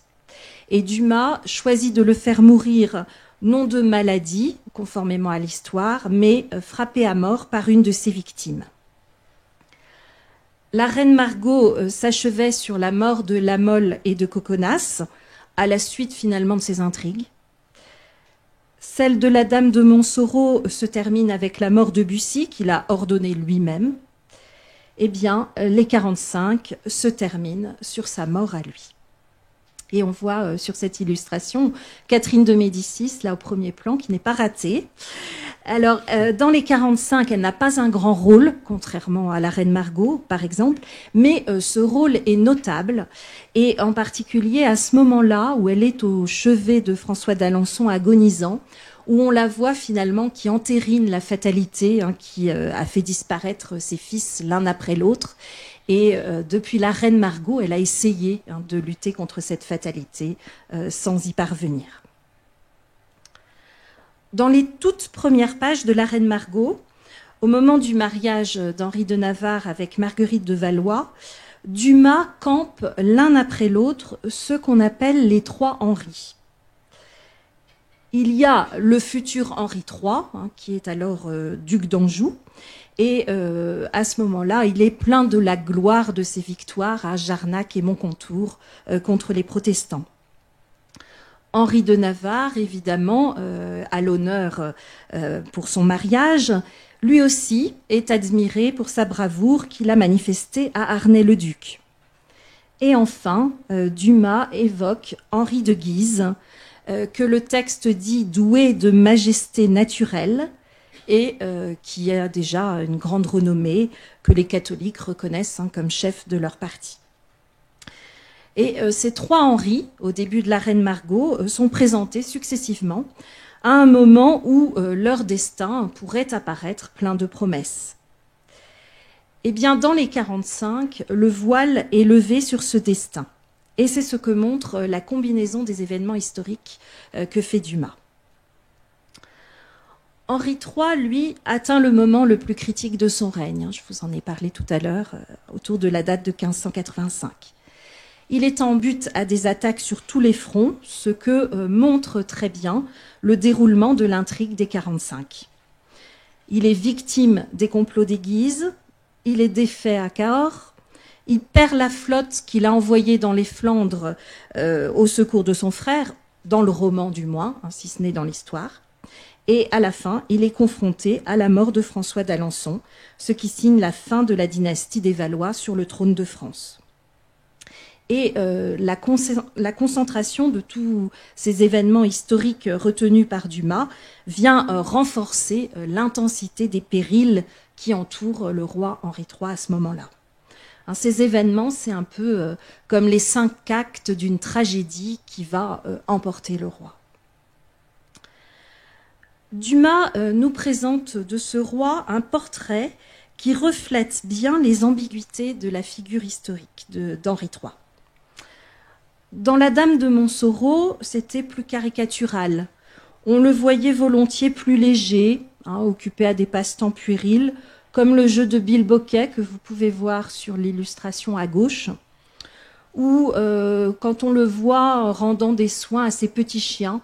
Et Dumas choisit de le faire mourir non de maladie, conformément à l'histoire, mais frappé à mort par une de ses victimes. La reine Margot s'achevait sur la mort de La Mole et de Coconas, à la suite finalement de ses intrigues. Celle de la Dame de Montsoreau se termine avec la mort de Bussy, qu'il a ordonné lui-même. Eh bien, les 45 se terminent sur sa mort à lui. Et on voit sur cette illustration Catherine de Médicis, là au premier plan, qui n'est pas ratée. Alors, dans les 45, elle n'a pas un grand rôle, contrairement à la reine Margot, par exemple, mais ce rôle est notable, et en particulier à ce moment-là où elle est au chevet de François d'Alençon agonisant, où on la voit finalement qui entérine la fatalité, qui a fait disparaître ses fils l'un après l'autre. Et depuis la reine Margot, elle a essayé de lutter contre cette fatalité sans y parvenir. Dans les toutes premières pages de la reine Margot, au moment du mariage d'Henri de Navarre avec Marguerite de Valois, Dumas campe l'un après l'autre ce qu'on appelle les trois Henri. Il y a le futur Henri III, qui est alors duc d'Anjou, et à ce moment-là, il est plein de la gloire de ses victoires à Jarnac et Moncontour contre les protestants. Henri de Navarre, évidemment, à l'honneur pour son mariage, lui aussi est admiré pour sa bravoure qu'il a manifestée à Arnay-le-Duc. Et enfin, Dumas évoque Henri de Guise, que le texte dit doué de majesté naturelle, et qui a déjà une grande renommée, que les catholiques reconnaissent comme chef de leur parti. Et ces trois Henri, au début de la reine Margot, sont présentés successivement à un moment où leur destin pourrait apparaître plein de promesses. Eh bien, dans les 45, le voile est levé sur ce destin. Et c'est ce que montre la combinaison des événements historiques que fait Dumas. Henri III, lui, atteint le moment le plus critique de son règne. Je vous en ai parlé tout à l'heure, autour de la date de 1585. Il est en butte à des attaques sur tous les fronts, ce que montre très bien le déroulement de l'intrigue des 45. Il est victime des complots des Guises, il est défait à Cahors, il perd la flotte qu'il a envoyée dans les Flandres au secours de son frère, dans le roman du moins, si ce n'est dans l'histoire. Et à la fin, il est confronté à la mort de François d'Alençon, ce qui signe la fin de la dynastie des Valois sur le trône de France. Et la concentration de tous ces événements historiques retenus par Dumas vient renforcer l'intensité des périls qui entourent le roi Henri III à ce moment-là. Ces événements, c'est un peu comme les 5 actes d'une tragédie qui va emporter le roi. Dumas nous présente de ce roi un portrait qui reflète bien les ambiguïtés de la figure historique d'Henri III. Dans La Dame de Montsoreau, c'était plus caricatural. On le voyait volontiers plus léger, occupé à des passe-temps puérils, comme le jeu de bilboquet que vous pouvez voir sur l'illustration à gauche, ou quand on le voit rendant des soins à ses petits chiens,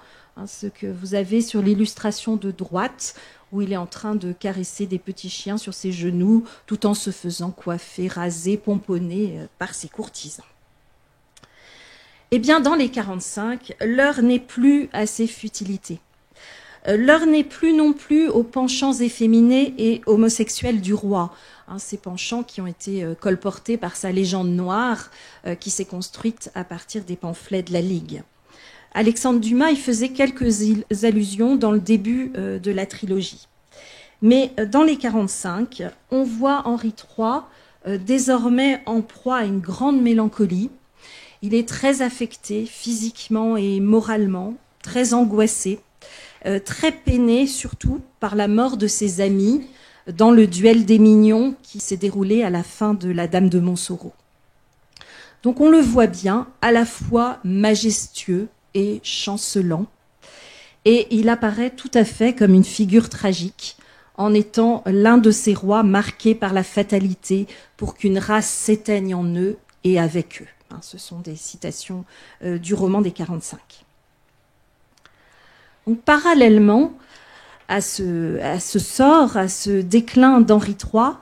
ce que vous avez sur l'illustration de droite, où il est en train de caresser des petits chiens sur ses genoux, tout en se faisant coiffer, raser, pomponner par ses courtisans. Eh bien, dans les 45, l'heure n'est plus à ces futilités. L'heure n'est plus non plus aux penchants efféminés et homosexuels du roi, ces penchants qui ont été colportés par sa légende noire qui s'est construite à partir des pamphlets de la Ligue. Alexandre Dumas y faisait quelques allusions dans le début de la trilogie. Mais dans les 45, on voit Henri III désormais en proie à une grande mélancolie. Il est très affecté physiquement et moralement, très angoissé, très peiné surtout par la mort de ses amis dans le duel des Mignons qui s'est déroulé à la fin de La Dame de Montsoreau. Donc on le voit bien, à la fois majestueux et chancelant, et il apparaît tout à fait comme une figure tragique, en étant l'un de ces rois marqués par la fatalité pour qu'une race s'éteigne en eux et avec eux. Ce sont des citations du roman des 45. Donc, parallèlement à ce sort, à ce déclin d'Henri III,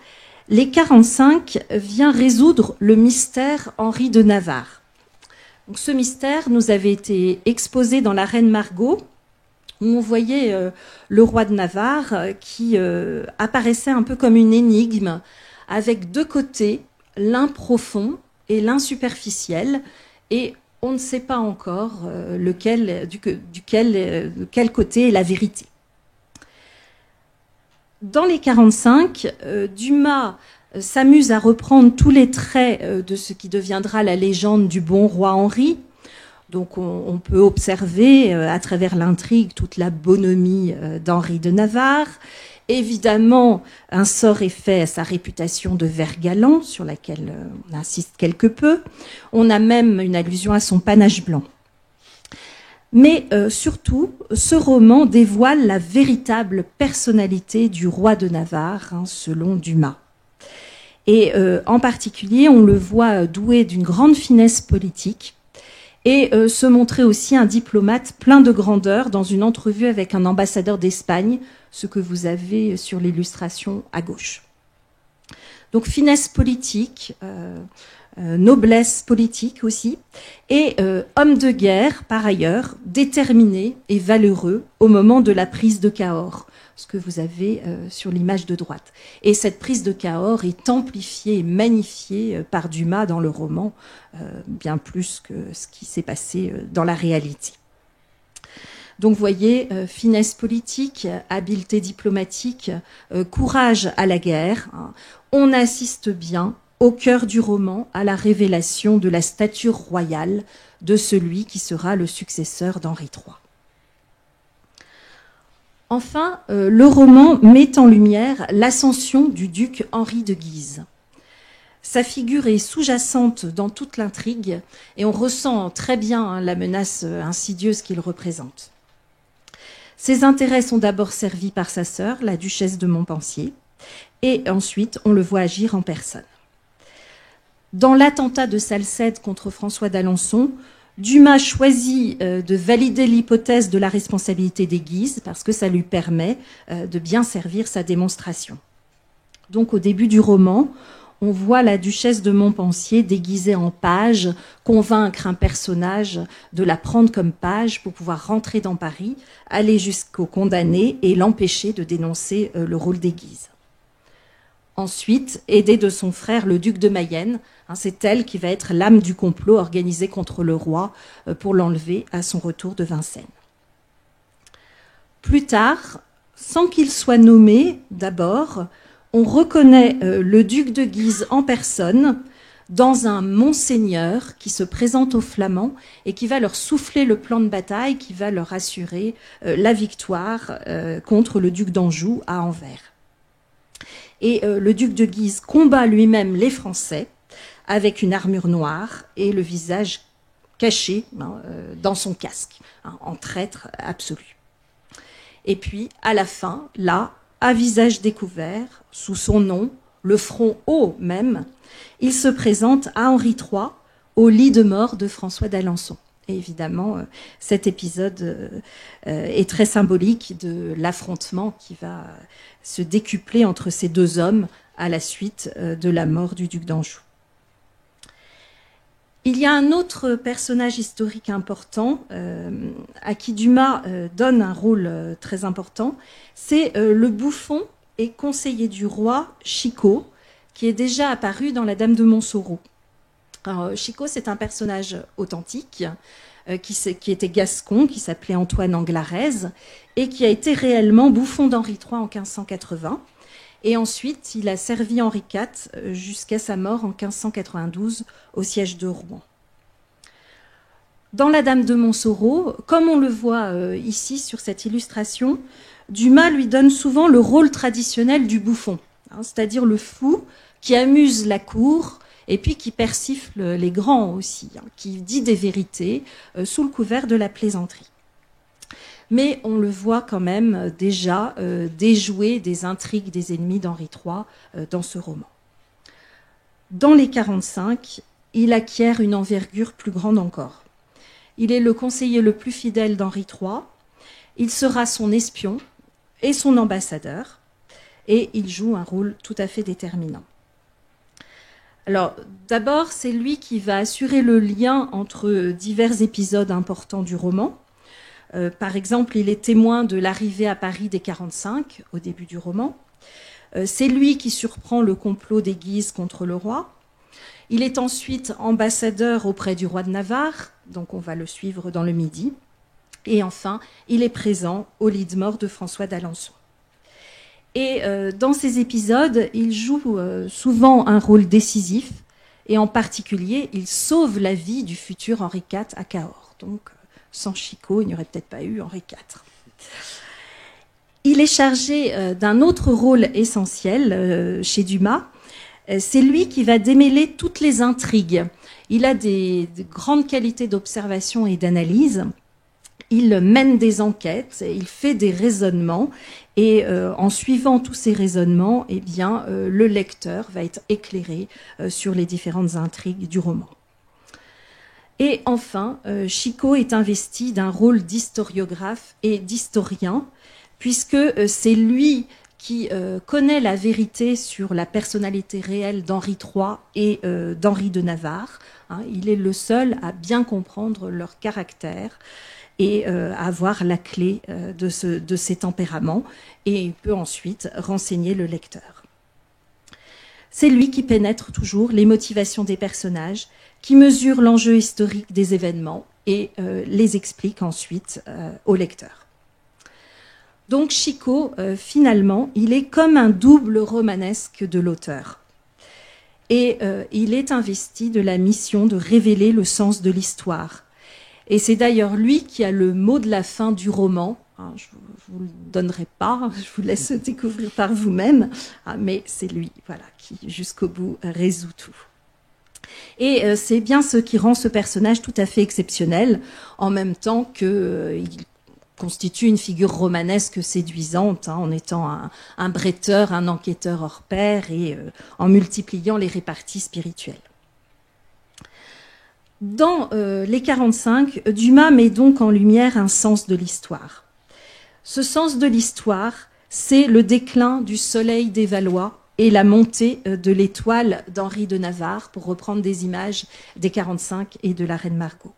les 45 vient résoudre le mystère Henri de Navarre. Donc, ce mystère nous avait été exposé dans La Reine Margot, où on voyait le roi de Navarre qui apparaissait un peu comme une énigme, avec deux côtés, l'un profond et l'un superficiel, et on ne sait pas encore de quel côté est la vérité. Dans les 45, Dumas s'amuse à reprendre tous les traits de ce qui deviendra la légende du bon roi Henri. Donc on peut observer à travers l'intrigue toute la bonhomie d'Henri de Navarre. Évidemment, un sort est fait à sa réputation de vert galant, sur laquelle on insiste quelque peu. On a même une allusion à son panache blanc. Mais surtout, ce roman dévoile la véritable personnalité du roi de Navarre, selon Dumas. Et en particulier, on le voit doué d'une grande finesse politique et se montrer aussi un diplomate plein de grandeur dans une entrevue avec un ambassadeur d'Espagne, ce que vous avez sur l'illustration à gauche. Donc finesse politique, noblesse politique aussi, et homme de guerre par ailleurs, déterminé et valeureux au moment de la prise de Cahors, ce que vous avez sur l'image de droite. Et cette prise de Cahors est amplifiée et magnifiée par Dumas dans le roman, bien plus que ce qui s'est passé dans la réalité. Donc vous voyez, finesse politique, habileté diplomatique, courage à la guerre. On assiste bien au cœur du roman à la révélation de la stature royale de celui qui sera le successeur d'Henri III. Enfin, le roman met en lumière l'ascension du duc Henri de Guise. Sa figure est sous-jacente dans toute l'intrigue et on ressent très bien la menace insidieuse qu'il représente. Ses intérêts sont d'abord servis par sa sœur, la duchesse de Montpensier, et ensuite on le voit agir en personne. Dans l'attentat de Salcède contre François d'Alençon, Dumas choisit de valider l'hypothèse de la responsabilité des Guises parce que ça lui permet de bien servir sa démonstration. Donc au début du roman, on voit la duchesse de Montpensier déguisée en page, convaincre un personnage de la prendre comme page pour pouvoir rentrer dans Paris, aller jusqu'au condamné et l'empêcher de dénoncer le rôle des Guises. Ensuite, aidée de son frère, le duc de Mayenne, c'est elle qui va être l'âme du complot organisé contre le roi pour l'enlever à son retour de Vincennes. Plus tard, sans qu'il soit nommé d'abord, on reconnaît le duc de Guise en personne dans un monseigneur qui se présente aux Flamands et qui va leur souffler le plan de bataille, qui va leur assurer la victoire contre le duc d'Anjou à Anvers. Et le duc de Guise combat lui-même les Français avec une armure noire et le visage caché dans son casque, en traître absolu. Et puis, à la fin, là, à visage découvert, sous son nom, le front haut même, il se présente à Henri III au lit de mort de François d'Alençon. Et évidemment, cet épisode est très symbolique de l'affrontement qui va se décupler entre ces deux hommes à la suite de la mort du duc d'Anjou. Il y a un autre personnage historique important à qui Dumas donne un rôle très important, c'est le bouffon et conseiller du roi Chicot, qui est déjà apparu dans La Dame de Montsoreau. Alors, Chicot, c'est un personnage authentique qui était gascon, qui s'appelait Antoine Anglarez, et qui a été réellement bouffon d'Henri III en 1580. Et ensuite, il a servi Henri IV jusqu'à sa mort en 1592 au siège de Rouen. Dans La Dame de Montsoreau, comme on le voit ici sur cette illustration, Dumas lui donne souvent le rôle traditionnel du bouffon, c'est-à-dire le fou qui amuse la cour et puis qui persifle les grands aussi, qui dit des vérités sous le couvert de la plaisanterie. Mais on le voit quand même déjà déjouer des intrigues des ennemis d'Henri III dans ce roman. Dans les 45, il acquiert une envergure plus grande encore. Il est le conseiller le plus fidèle d'Henri III, il sera son espion et son ambassadeur, et il joue un rôle tout à fait déterminant. Alors, d'abord, c'est lui qui va assurer le lien entre divers épisodes importants du roman. Par exemple, il est témoin de l'arrivée à Paris des 45, au début du roman. C'est lui qui surprend le complot des Guises contre le roi. Il est ensuite ambassadeur auprès du roi de Navarre, donc on va le suivre dans le Midi. Et enfin, il est présent au lit de mort de François d'Alençon. Et dans ces épisodes, il joue souvent un rôle décisif, et en particulier, il sauve la vie du futur Henri IV à Cahors. Donc, sans Chicot, il n'y aurait peut-être pas eu Henri IV. Il est chargé d'un autre rôle essentiel chez Dumas. C'est lui qui va démêler toutes les intrigues. Il a de grandes qualités d'observation et d'analyse. Il mène des enquêtes, il fait des raisonnements, et en suivant tous ces raisonnements, eh bien, le lecteur va être éclairé sur les différentes intrigues du roman. Et enfin, Chicot est investi d'un rôle d'historiographe et d'historien, puisque c'est lui qui connaît la vérité sur la personnalité réelle d'Henri III et d'Henri de Navarre. Il est le seul à bien comprendre leur caractère et avoir la clé de ces tempéraments, et il peut ensuite renseigner le lecteur. C'est lui qui pénètre toujours les motivations des personnages, qui mesure l'enjeu historique des événements et les explique ensuite au lecteur. Donc Chicot, finalement, il est comme un double romanesque de l'auteur. Et il est investi de la mission de révéler le sens de l'histoire. Et c'est d'ailleurs lui qui a le mot de la fin du roman. Je ne vous le donnerai pas, je vous laisse découvrir par vous-même, mais c'est lui, voilà, qui jusqu'au bout résout tout. Et c'est bien ce qui rend ce personnage tout à fait exceptionnel, en même temps qu'il constitue une figure romanesque séduisante, en étant un bretteur, un enquêteur hors pair, et en multipliant les réparties spirituelles. Dans les 45, Dumas met donc en lumière un sens de l'histoire. Ce sens de l'histoire, c'est le déclin du soleil des Valois et la montée de l'étoile d'Henri de Navarre, pour reprendre des images des 45 et de la reine Margot.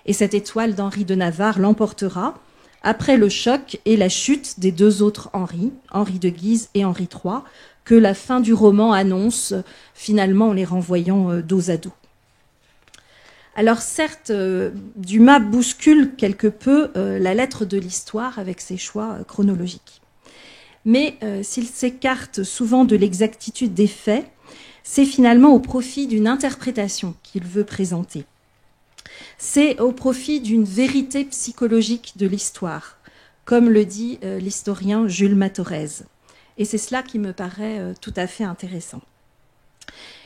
Et cette étoile d'Henri de Navarre l'emportera après le choc et la chute des deux autres Henri, Henri de Guise et Henri III, que la fin du roman annonce, finalement en les renvoyant dos à dos. Alors certes, Dumas bouscule quelque peu la lettre de l'histoire avec ses choix chronologiques. Mais s'il s'écarte souvent de l'exactitude des faits, c'est finalement au profit d'une interprétation qu'il veut présenter. C'est au profit d'une vérité psychologique de l'histoire, comme le dit l'historien Jules Mathorez. Et c'est cela qui me paraît tout à fait intéressant.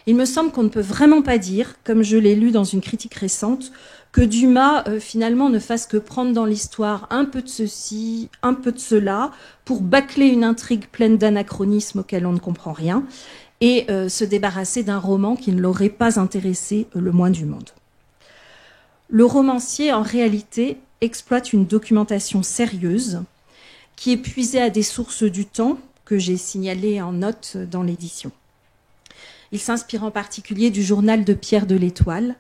Il me semble qu'on ne peut vraiment pas dire, comme je l'ai lu dans une critique récente, que Dumas finalement ne fasse que prendre dans l'histoire un peu de ceci, un peu de cela, pour bâcler une intrigue pleine d'anachronismes auxquels on ne comprend rien, et se débarrasser d'un roman qui ne l'aurait pas intéressé le moins du monde. Le romancier, en réalité, exploite une documentation sérieuse qui est puisée à des sources du temps que j'ai signalées en note dans l'édition. Il s'inspire en particulier du journal de Pierre de l'Étoile,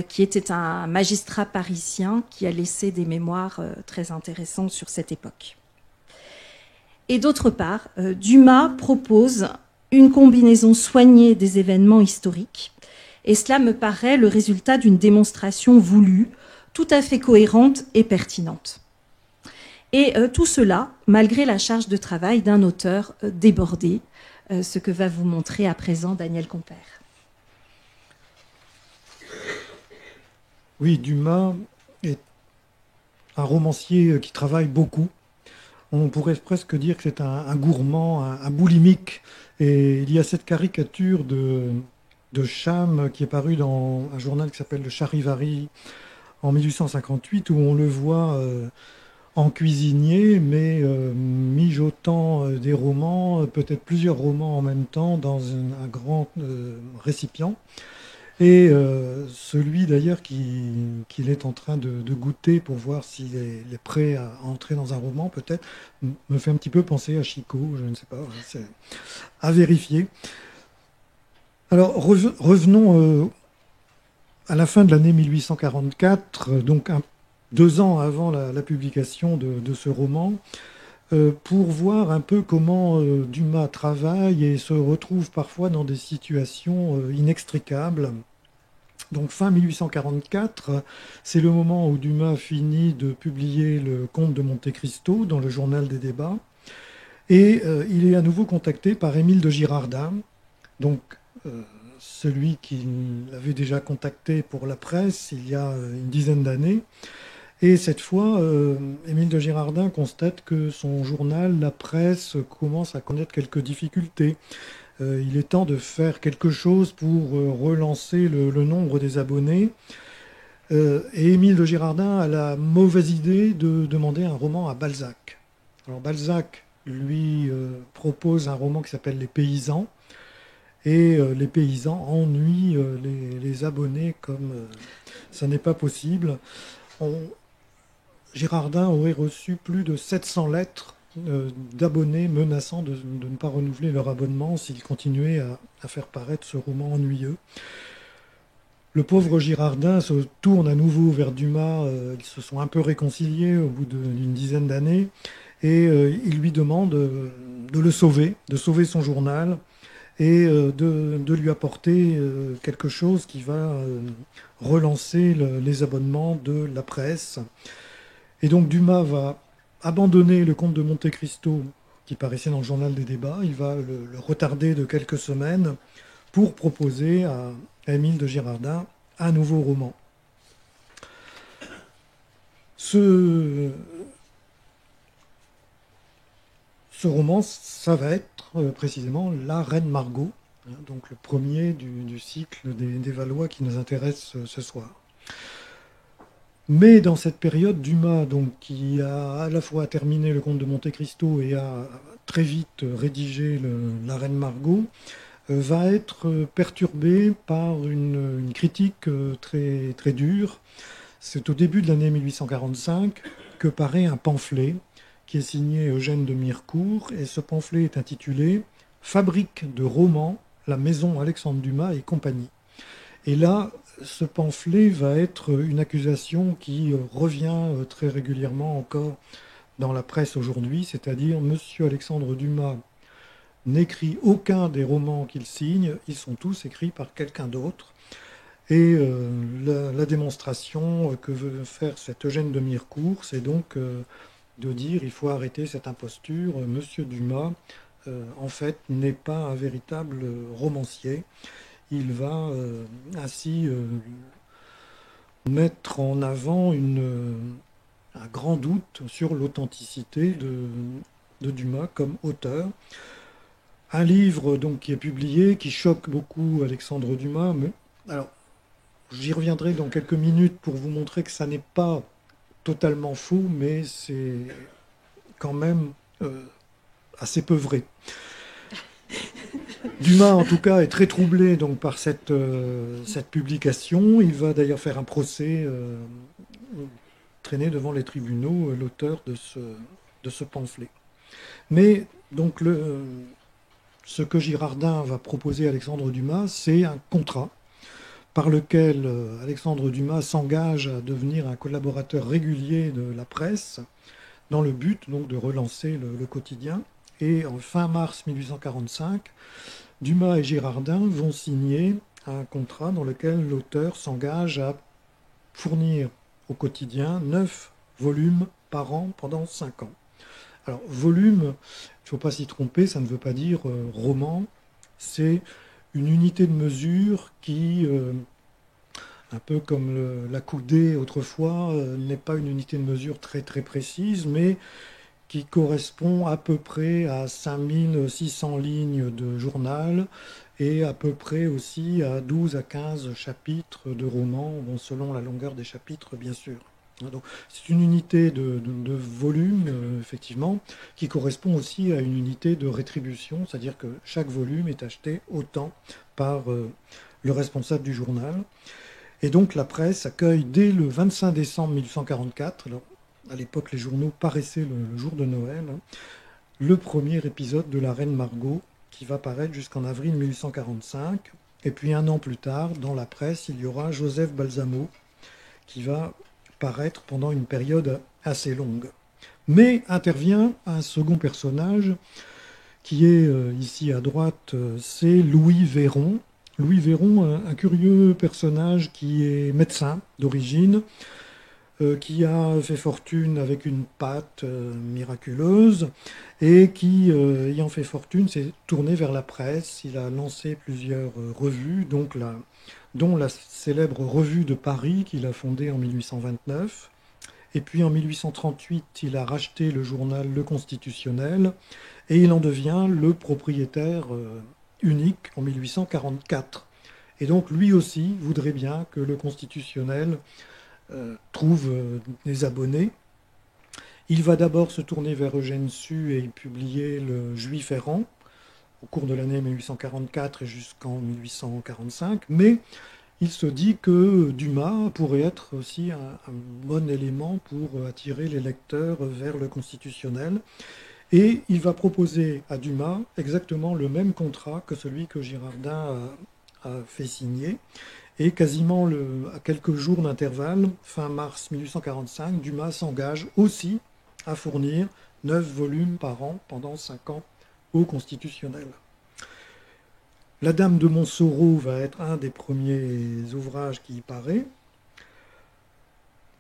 qui était un magistrat parisien qui a laissé des mémoires très intéressantes sur cette époque. Et d'autre part, Dumas propose une combinaison soignée des événements historiques, et cela me paraît le résultat d'une démonstration voulue, tout à fait cohérente et pertinente. Et tout cela, malgré la charge de travail d'un auteur débordé, ce que va vous montrer à présent Daniel Compère. Oui, Dumas est un romancier qui travaille beaucoup. On pourrait presque dire que c'est un gourmand, un boulimique. Et il y a cette caricature de Cham qui est parue dans un journal qui s'appelle le Charivari en 1858, où on le voit en cuisinier, mais mijotant des romans, peut-être plusieurs romans en même temps, dans un grand récipient. Et celui d'ailleurs qu'il est en train de goûter pour voir s'il est prêt à entrer dans un roman, peut-être, me fait un petit peu penser à Chico, je ne sais pas, c'est à vérifier. Alors revenons à la fin de l'année 1844, donc 2 ans avant la publication de ce roman, pour voir un peu comment Dumas travaille et se retrouve parfois dans des situations inextricables. Donc fin 1844, c'est le moment où Dumas finit de publier le Comte de Monte Cristo dans le journal des débats. Et il est à nouveau contacté par Émile de Girardin, donc celui qui l'avait déjà contacté pour la presse il y a une dizaine d'années. Et cette fois, Émile de Girardin constate que son journal, la presse, commence à connaître quelques difficultés. Il est temps de faire quelque chose pour relancer le nombre des abonnés. Et Émile de Girardin a la mauvaise idée de demander un roman à Balzac. Alors Balzac lui propose un roman qui s'appelle Les Paysans. Et les paysans ennuient les abonnés comme ça n'est pas possible. Girardin aurait reçu plus de 700 lettres d'abonnés menaçant de ne pas renouveler leur abonnement s'ils continuaient à faire paraître ce roman ennuyeux. Le pauvre Girardin se tourne à nouveau vers Dumas. Ils se sont un peu réconciliés au bout d'une dizaine d'années. Et il lui demande de le sauver, de sauver son journal et de lui apporter quelque chose qui va relancer les abonnements de la presse. Et donc Dumas va abandonner le Comte de Monte Cristo qui paraissait dans le journal des débats. Il va le retarder de quelques semaines pour proposer à Émile de Girardin un nouveau roman. Ce roman, ça va être précisément La Reine Margot, donc le premier du cycle des Valois qui nous intéresse ce soir. Mais dans cette période, Dumas, donc, qui a à la fois terminé le Comte de Monte Cristo et a très vite rédigé La Reine Margot, va être perturbé par une critique très, très dure. C'est au début de l'année 1845 que paraît un pamphlet qui est signé Eugène de Mirecourt, et ce pamphlet est intitulé « Fabrique de romans, la maison Alexandre Dumas et compagnie ». Et là, ce pamphlet va être une accusation qui revient très régulièrement encore dans la presse aujourd'hui, c'est-à-dire Monsieur Alexandre Dumas n'écrit aucun des romans qu'il signe, ils sont tous écrits par quelqu'un d'autre. Et la démonstration que veut faire cet Eugène de Mirecourt, c'est donc de dire il faut arrêter cette imposture. Monsieur Dumas, en fait, n'est pas un véritable romancier. Il va ainsi mettre en avant un grand doute sur l'authenticité de Dumas comme auteur. Un livre donc, qui est publié, qui choque beaucoup Alexandre Dumas. Alors, j'y reviendrai dans quelques minutes pour vous montrer que ça n'est pas totalement faux, mais c'est quand même assez peu vrai. Dumas, en tout cas, est très troublé donc, par cette publication. Il va d'ailleurs faire un procès, traîner devant les tribunaux l'auteur de ce pamphlet. Mais donc ce que Girardin va proposer à Alexandre Dumas, c'est un contrat par lequel Alexandre Dumas s'engage à devenir un collaborateur régulier de la presse, dans le but donc de relancer le quotidien. Et en fin mars 1845, Dumas et Girardin vont signer un contrat dans lequel l'auteur s'engage à fournir au quotidien 9 volumes par an pendant 5 ans. Alors, volume, il ne faut pas s'y tromper, ça ne veut pas dire roman, c'est une unité de mesure qui, un peu comme la coudée autrefois, n'est pas une unité de mesure très très précise, mais qui correspond à peu près à 5600 lignes de journal et à peu près aussi à 12 à 15 chapitres de romans, bon, selon la longueur des chapitres, bien sûr. Donc, c'est une unité de volume, effectivement, qui correspond aussi à une unité de rétribution, c'est-à-dire que chaque volume est acheté autant par le responsable du journal. Et donc la presse accueille dès le 25 décembre 1844, alors, à l'époque les journaux paraissaient le jour de Noël, le premier épisode de La Reine Margot, qui va paraître jusqu'en avril 1845. Et puis un an plus tard, dans la presse, il y aura Joseph Balsamo, qui va paraître pendant une période assez longue. Mais intervient un second personnage qui est ici à droite, c'est Louis Véron. Louis Véron, un curieux personnage qui est médecin d'origine, qui a fait fortune avec une pâte miraculeuse et qui, ayant fait fortune, s'est tourné vers la presse. Il a lancé plusieurs revues, dont la célèbre Revue de Paris qu'il a fondée en 1829. Et puis en 1838, il a racheté le journal Le Constitutionnel et il en devient le propriétaire unique en 1844. Et donc lui aussi voudrait bien que le Constitutionnel trouve des abonnés. Il va d'abord se tourner vers Eugène Sue et publier Le Juif errant au cours de l'année 1844 et jusqu'en 1845, mais il se dit que Dumas pourrait être aussi un bon élément pour attirer les lecteurs vers le Constitutionnel. Et il va proposer à Dumas exactement le même contrat que celui que Girardin a fait signer. Et quasiment à quelques jours d'intervalle, fin mars 1845, Dumas s'engage aussi à fournir 9 volumes par an pendant 5 ans au Constitutionnel. La Dame de Montsoreau va être un des premiers ouvrages qui y paraît,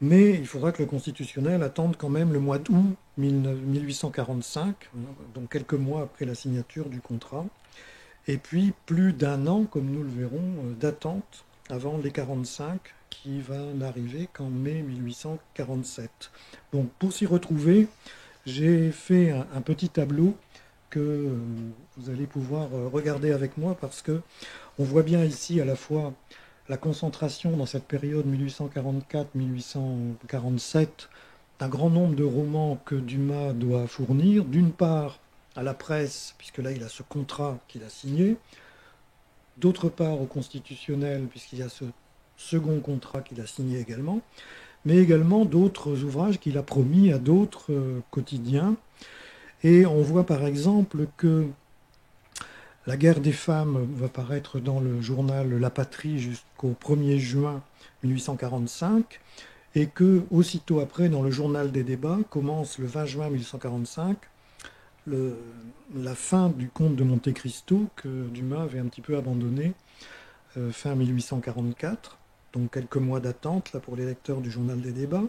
mais il faudra que le Constitutionnel attende quand même le mois d'août 1845, donc quelques mois après la signature du contrat, et puis plus d'un an, comme nous le verrons, d'attente avant les 45, qui va n'arriver qu'en mai 1847. Donc pour s'y retrouver, j'ai fait un petit tableau que vous allez pouvoir regarder avec moi, parce que on voit bien ici à la fois la concentration dans cette période 1844-1847 d'un grand nombre de romans que Dumas doit fournir, d'une part à la presse, puisque là il a ce contrat qu'il a signé, d'autre part au Constitutionnel, puisqu'il y a ce second contrat qu'il a signé également, mais également d'autres ouvrages qu'il a promis à d'autres quotidiens. Et on voit par exemple que La guerre des femmes va paraître dans le journal La Patrie jusqu'au 1er juin 1845, et que aussitôt après, dans le journal des débats, commence le 20 juin 1845 la fin du conte de Monte Cristo que Dumas avait un petit peu abandonné fin 1844, donc quelques mois d'attente là pour les lecteurs du journal des débats.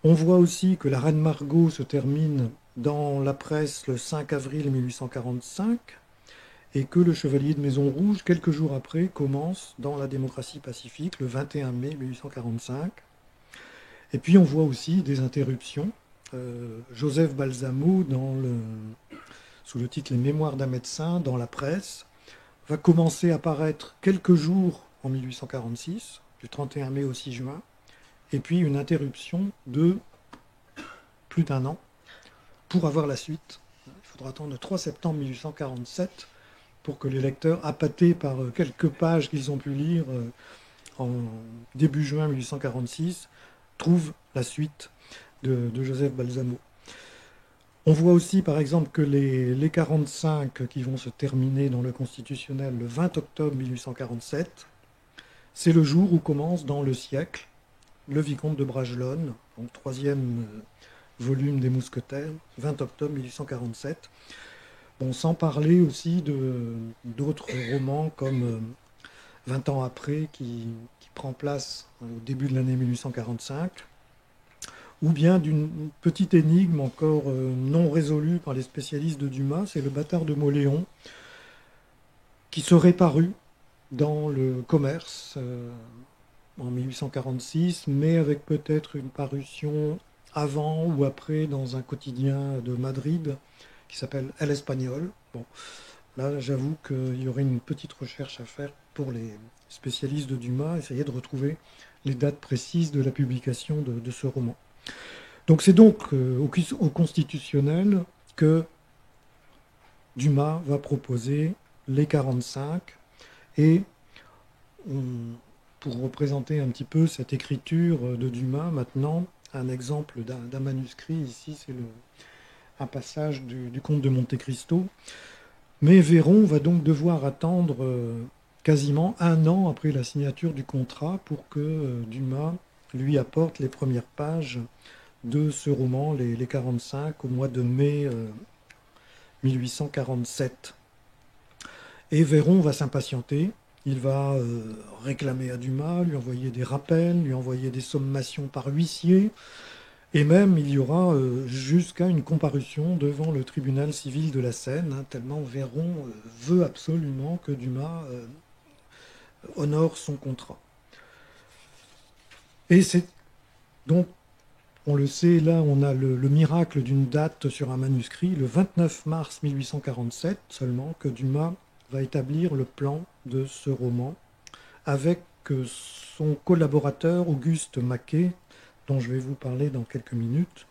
On voit aussi que La Reine Margot se termine dans la presse le 5 avril 1845 et que Le Chevalier de Maison Rouge, quelques jours après, commence dans La Démocratie Pacifique le 21 mai 1845. Et puis on voit aussi des interruptions. Joseph Balsamo, sous le titre Les Mémoires d'un médecin, dans la presse, va commencer à paraître quelques jours en 1846, du 31 mai au 6 juin, et puis une interruption de plus d'un an pour avoir la suite. Il faudra attendre le 3 septembre 1847 pour que les lecteurs, appâtés par quelques pages qu'ils ont pu lire en début juin 1846, trouvent la suite de Joseph Balsamo. On voit aussi, par exemple, que les 45 qui vont se terminer dans le constitutionnel le 20 octobre 1847, c'est le jour où commence dans le siècle le vicomte de Bragelonne, donc troisième volume des Mousquetaires, 20 octobre 1847. Bon, sans parler aussi d'autres romans comme 20 ans après qui prend place au début de l'année 1845, ou bien d'une petite énigme encore non résolue par les spécialistes de Dumas, c'est le bâtard de Mauléon, qui serait paru dans le commerce en 1846, mais avec peut-être une parution avant ou après dans un quotidien de Madrid qui s'appelle El Espagnol. Bon, là, j'avoue qu'il y aurait une petite recherche à faire pour les spécialistes de Dumas, essayer de retrouver les dates précises de la publication de ce roman. Donc c'est donc au constitutionnel que Dumas va proposer les 45 et pour représenter un petit peu cette écriture de Dumas, maintenant, un exemple d'un manuscrit, ici c'est un passage du Comte de Monte Cristo. Mais Véron va donc devoir attendre quasiment 1 an après la signature du contrat pour que Dumas lui apporte les premières pages de ce roman, les 45, au mois de mai 1847. Et Véron va s'impatienter. Il va réclamer à Dumas, lui envoyer des rappels, lui envoyer des sommations par huissier. Et même, il y aura jusqu'à une comparution devant le tribunal civil de la Seine, hein, tellement Véron veut absolument que Dumas honore son contrat. Et c'est donc, on le sait, là, on a le miracle d'une date sur un manuscrit, le 29 mars 1847 seulement, que Dumas va établir le plan de ce roman avec son collaborateur Auguste Maquet, dont je vais vous parler dans quelques minutes.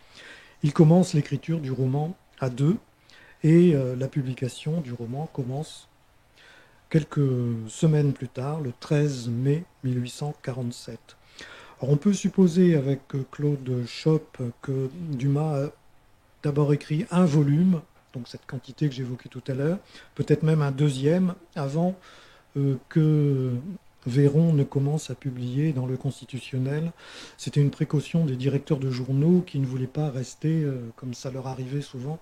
Il commence l'écriture du roman à deux et la publication du roman commence quelques semaines plus tard, le 13 mai 1847. Alors on peut supposer avec Claude Schopp que Dumas a d'abord écrit un volume, donc cette quantité que j'évoquais tout à l'heure, peut-être même un deuxième, avant que Véron ne commence à publier dans le Constitutionnel. C'était une précaution des directeurs de journaux qui ne voulaient pas rester, comme ça leur arrivait souvent,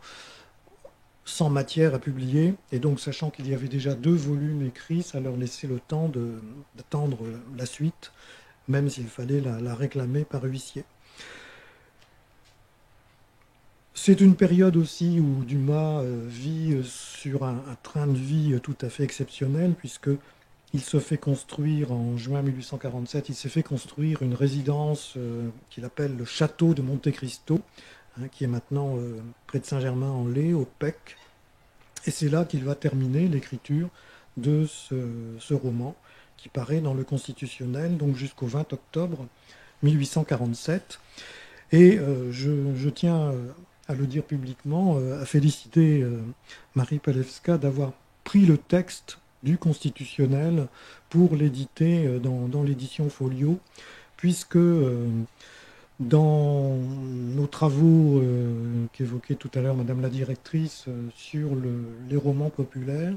sans matière à publier. Et donc, sachant qu'il y avait déjà 2 volumes écrits, ça leur laissait le temps d'attendre la suite, même s'il fallait la réclamer par huissier. C'est une période aussi où Dumas vit sur un train de vie tout à fait exceptionnel, puisque il se fait construire en juin 1847, il s'est fait construire une résidence qu'il appelle le château de Monte Cristo, hein, qui est maintenant près de Saint-Germain-en-Laye, au Pec. Et c'est là qu'il va terminer l'écriture de ce roman, qui paraît dans le Constitutionnel, donc jusqu'au 20 octobre 1847. Et je tiens à le dire publiquement, à féliciter Marie Palewska d'avoir pris le texte du Constitutionnel pour l'éditer dans l'édition Folio, puisque dans nos travaux qu'évoquait tout à l'heure Madame la directrice sur les romans populaires,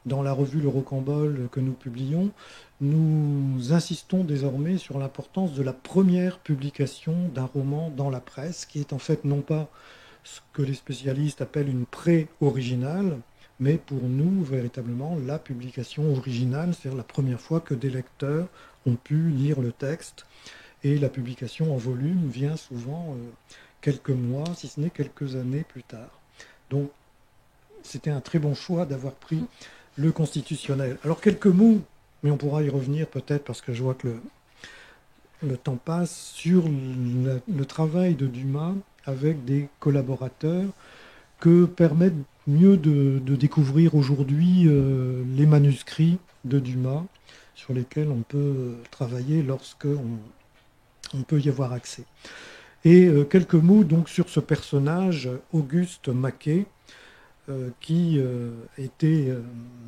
dans la revue Le Rocambole que nous publions, nous insistons désormais sur l'importance de la première publication d'un roman dans la presse, qui est en fait non pas ce que les spécialistes appellent une pré-originale, mais pour nous, véritablement, la publication originale, c'est-à-dire la première fois que des lecteurs ont pu lire le texte. Et la publication en volume vient souvent quelques mois, si ce n'est quelques années plus tard. Donc, c'était un très bon choix d'avoir pris le Constitutionnel. Alors, quelques mots, mais on pourra y revenir peut-être parce que je vois que le temps passe, sur le travail de Dumas avec des collaborateurs que permettent mieux de découvrir aujourd'hui les manuscrits de Dumas sur lesquels on peut travailler lorsque on peut y avoir accès. Et quelques mots donc sur ce personnage, Auguste Maquet, qui était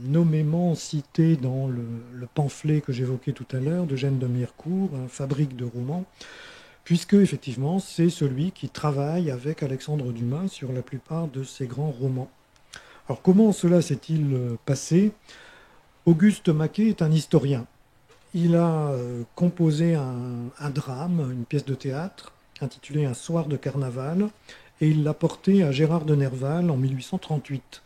nommément cité dans le pamphlet que j'évoquais tout à l'heure d'Eugène de Mirecourt, Fabrique de romans, puisque effectivement c'est celui qui travaille avec Alexandre Dumas sur la plupart de ses grands romans. Alors comment cela s'est-il passé? Auguste Maquet est un historien. Il a composé un drame, une pièce de théâtre, intitulée Un soir de carnaval, et il l'a porté à Gérard de Nerval en 1838.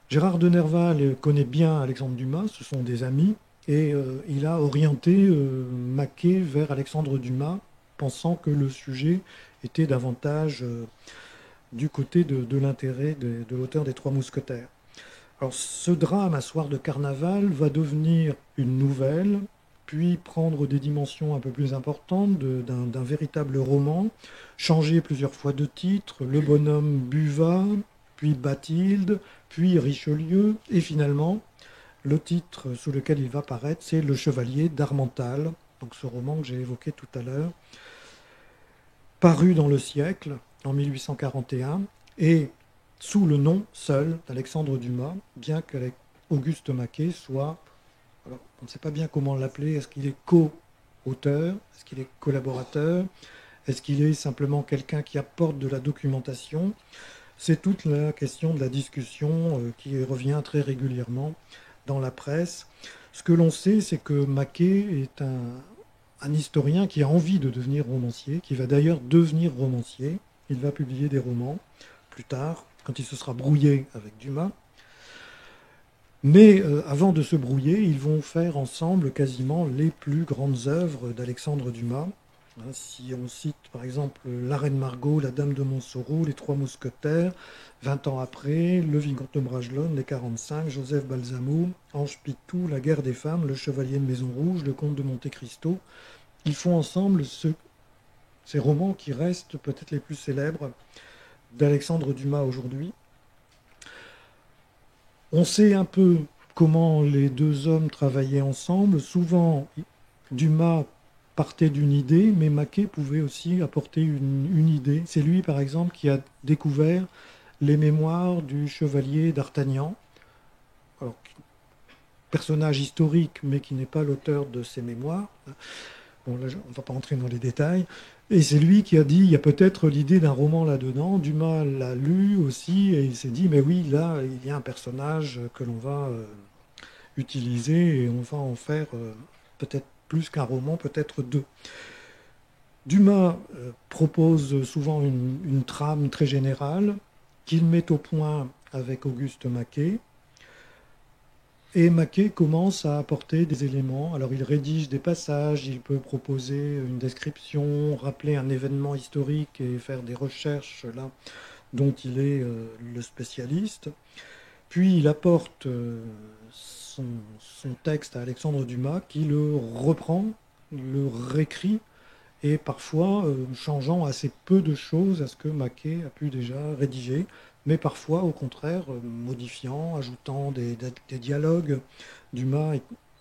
Gérard de Nerval connaît bien Alexandre Dumas, ce sont des amis, et il a orienté Maquet vers Alexandre Dumas, pensant que le sujet était davantage du côté de l'intérêt de l'auteur des Trois Mousquetaires. Alors ce drame, Un soir de carnaval, va devenir une nouvelle, puis prendre des dimensions un peu plus importantes d'un véritable roman, changer plusieurs fois de titre, Le bonhomme Buvat, puis Bathilde, puis Richelieu, et finalement, le titre sous lequel il va paraître, c'est Le Chevalier d'Harmental, donc ce roman que j'ai évoqué tout à l'heure, paru dans Le Siècle en 1841, et sous le nom seul d'Alexandre Dumas, bien qu'Auguste Maquet soit, alors on ne sait pas bien comment l'appeler, est-ce qu'il est co-auteur, est-ce qu'il est collaborateur, est-ce qu'il est simplement quelqu'un qui apporte de la documentation? C'est toute la question de la discussion qui revient très régulièrement dans la presse. Ce que l'on sait, c'est que Maquet est un historien qui a envie de devenir romancier, qui va d'ailleurs devenir romancier. Il va publier des romans plus tard, quand il se sera brouillé avec Dumas. Mais avant de se brouiller, ils vont faire ensemble quasiment les plus grandes œuvres d'Alexandre Dumas. Si on cite par exemple La Reine Margot, La Dame de Montsoreau, Les Trois Mousquetaires, 20 ans après, Le Vicomte de Bragelonne, Les 45, Joseph Balsamo, Ange Pitou, La Guerre des femmes, Le Chevalier de Maison Rouge, Le Comte de Monte Cristo, ils font ensemble ces romans qui restent peut-être les plus célèbres d'Alexandre Dumas aujourd'hui. On sait un peu comment les deux hommes travaillaient ensemble. Souvent, Dumas partait d'une idée, mais Maquet pouvait aussi apporter une idée. C'est lui, par exemple, qui a découvert les mémoires du chevalier d'Artagnan. Alors, personnage historique, mais qui n'est pas l'auteur de ces mémoires. Bon, là, on ne va pas entrer dans les détails. Et c'est lui qui a dit, il y a peut-être l'idée d'un roman là-dedans. Dumas l'a lu aussi, et il s'est dit, mais oui, là, il y a un personnage que l'on va utiliser, et on va en faire peut-être plus qu'un roman, peut-être deux. Dumas propose souvent une trame très générale, qu'il met au point avec Auguste Maquet. Et Maquet commence à apporter des éléments. Alors il rédige des passages, il peut proposer une description, rappeler un événement historique et faire des recherches là dont il est le spécialiste. Puis il apporte son texte à Alexandre Dumas qui le reprend, le réécrit et parfois changeant assez peu de choses à ce que Maquet a pu déjà rédiger, mais parfois, au contraire, modifiant, ajoutant des dialogues. Dumas,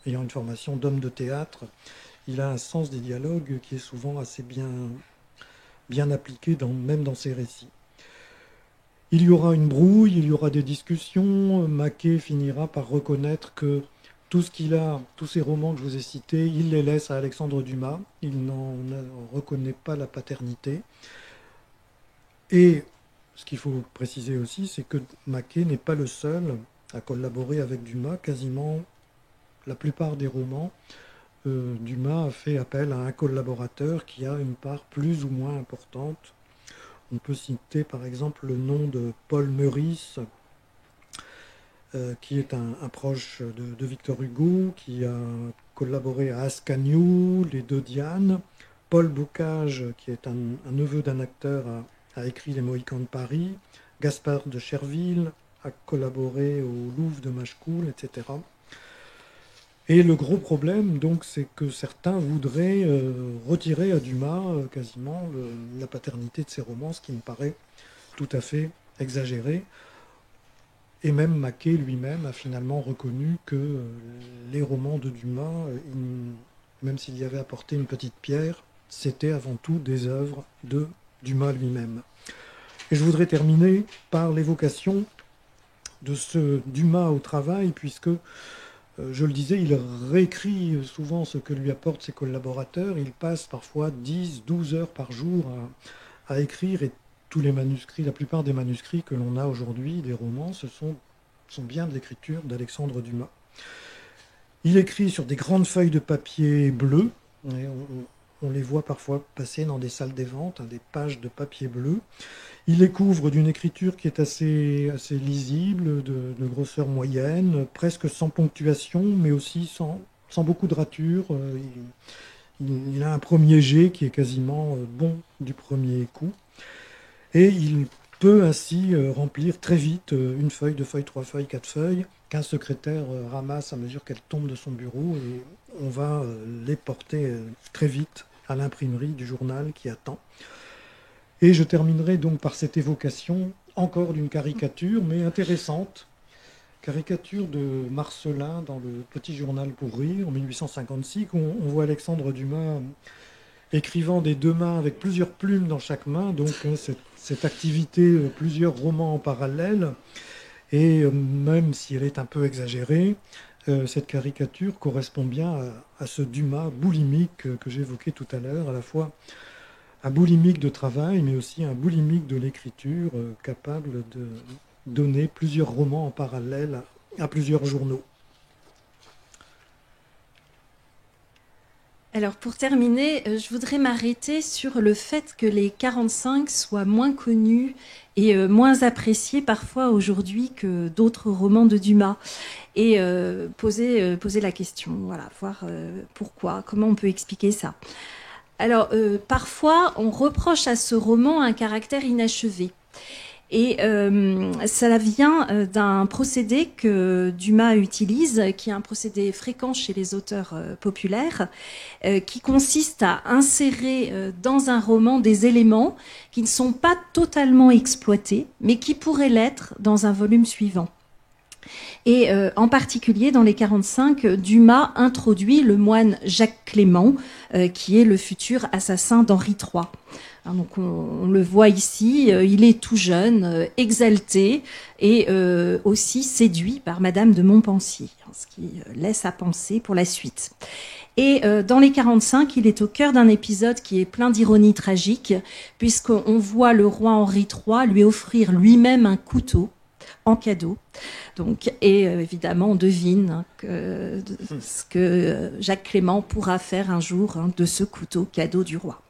ayant une formation d'homme de théâtre, il a un sens des dialogues qui est souvent assez bien appliqué, même dans ses récits. Il y aura une brouille, il y aura des discussions. Maquet finira par reconnaître que tout ce qu'il a, tous ces romans que je vous ai cités, il les laisse à Alexandre Dumas. Il n'en reconnaît pas la paternité. Et ce qu'il faut préciser aussi, c'est que Maquet n'est pas le seul à collaborer avec Dumas. Quasiment la plupart des romans, Dumas a fait appel à un collaborateur qui a une part plus ou moins importante. On peut citer par exemple le nom de Paul Meurice, qui est un proche de Victor Hugo, qui a collaboré à Ascaniou, Les Deux Dianes. Paul Bocage, qui est un neveu d'un acteur, a écrit Les Mohicans de Paris. Gaspard de Cherville a collaboré au Louvre de Machecoul, etc. Et le gros problème, donc, c'est que certains voudraient retirer à Dumas quasiment la paternité de ses romans, ce qui me paraît tout à fait exagéré. Et même Maquet lui-même a finalement reconnu que les romans de Dumas, même s'il y avait apporté une petite pierre, c'était avant tout des œuvres de Dumas lui-même. Et je voudrais terminer par l'évocation de ce Dumas au travail, puisque Je le disais, il réécrit souvent ce que lui apportent ses collaborateurs. Il passe parfois 10, 12 heures par jour à écrire, et tous les manuscrits, la plupart des manuscrits que l'on a aujourd'hui, des romans, sont bien de l'écriture d'Alexandre Dumas. Il écrit sur des grandes feuilles de papier bleu. On les voit parfois passer dans des salles des ventes, des pages de papier bleu. Il les couvre d'une écriture qui est assez lisible, de grosseur moyenne, presque sans ponctuation, mais aussi sans beaucoup de rature. Il a un premier jet qui est quasiment bon du premier coup. Et il peut ainsi remplir très vite une feuille, deux feuilles, trois feuilles, quatre feuilles, qu'un secrétaire ramasse à mesure qu'elle tombe de son bureau, et on va les porter très vite à l'imprimerie du journal qui attend. Et je terminerai donc par cette évocation encore d'une caricature, mais intéressante. Caricature de Marcelin dans le Petit Journal pour rire en 1856, où on voit Alexandre Dumas écrivant des deux mains avec plusieurs plumes dans chaque main, donc cette activité, plusieurs romans en parallèle. Et même si elle est un peu exagérée, cette caricature correspond bien à ce Dumas boulimique que j'évoquais tout à l'heure, à la fois un boulimique de travail, mais aussi un boulimique de l'écriture, capable de donner plusieurs romans en parallèle à plusieurs journaux. Alors pour terminer, je voudrais m'arrêter sur le fait que les 45 soient moins connus et moins appréciés parfois aujourd'hui que d'autres romans de Dumas. Et poser la question, voilà, voir pourquoi, comment on peut expliquer ça. Alors, parfois, on reproche à ce roman un caractère inachevé. Et ça vient d'un procédé que Dumas utilise, qui est un procédé fréquent chez les auteurs populaires, qui consiste à insérer dans un roman des éléments qui ne sont pas totalement exploités, mais qui pourraient l'être dans un volume suivant. Et en particulier, dans les 45, Dumas introduit le moine Jacques Clément, qui est le futur assassin d'Henri III. Alors, donc on le voit ici, il est tout jeune, exalté et aussi séduit par Madame de Montpensier, ce qui laisse à penser pour la suite. Et dans les 45, il est au cœur d'un épisode qui est plein d'ironie tragique, puisqu'on voit le roi Henri III lui offrir lui-même un couteau en cadeau. Donc, et évidemment, on devine ce que Jacques Clément pourra faire un jour de ce couteau cadeau du roi.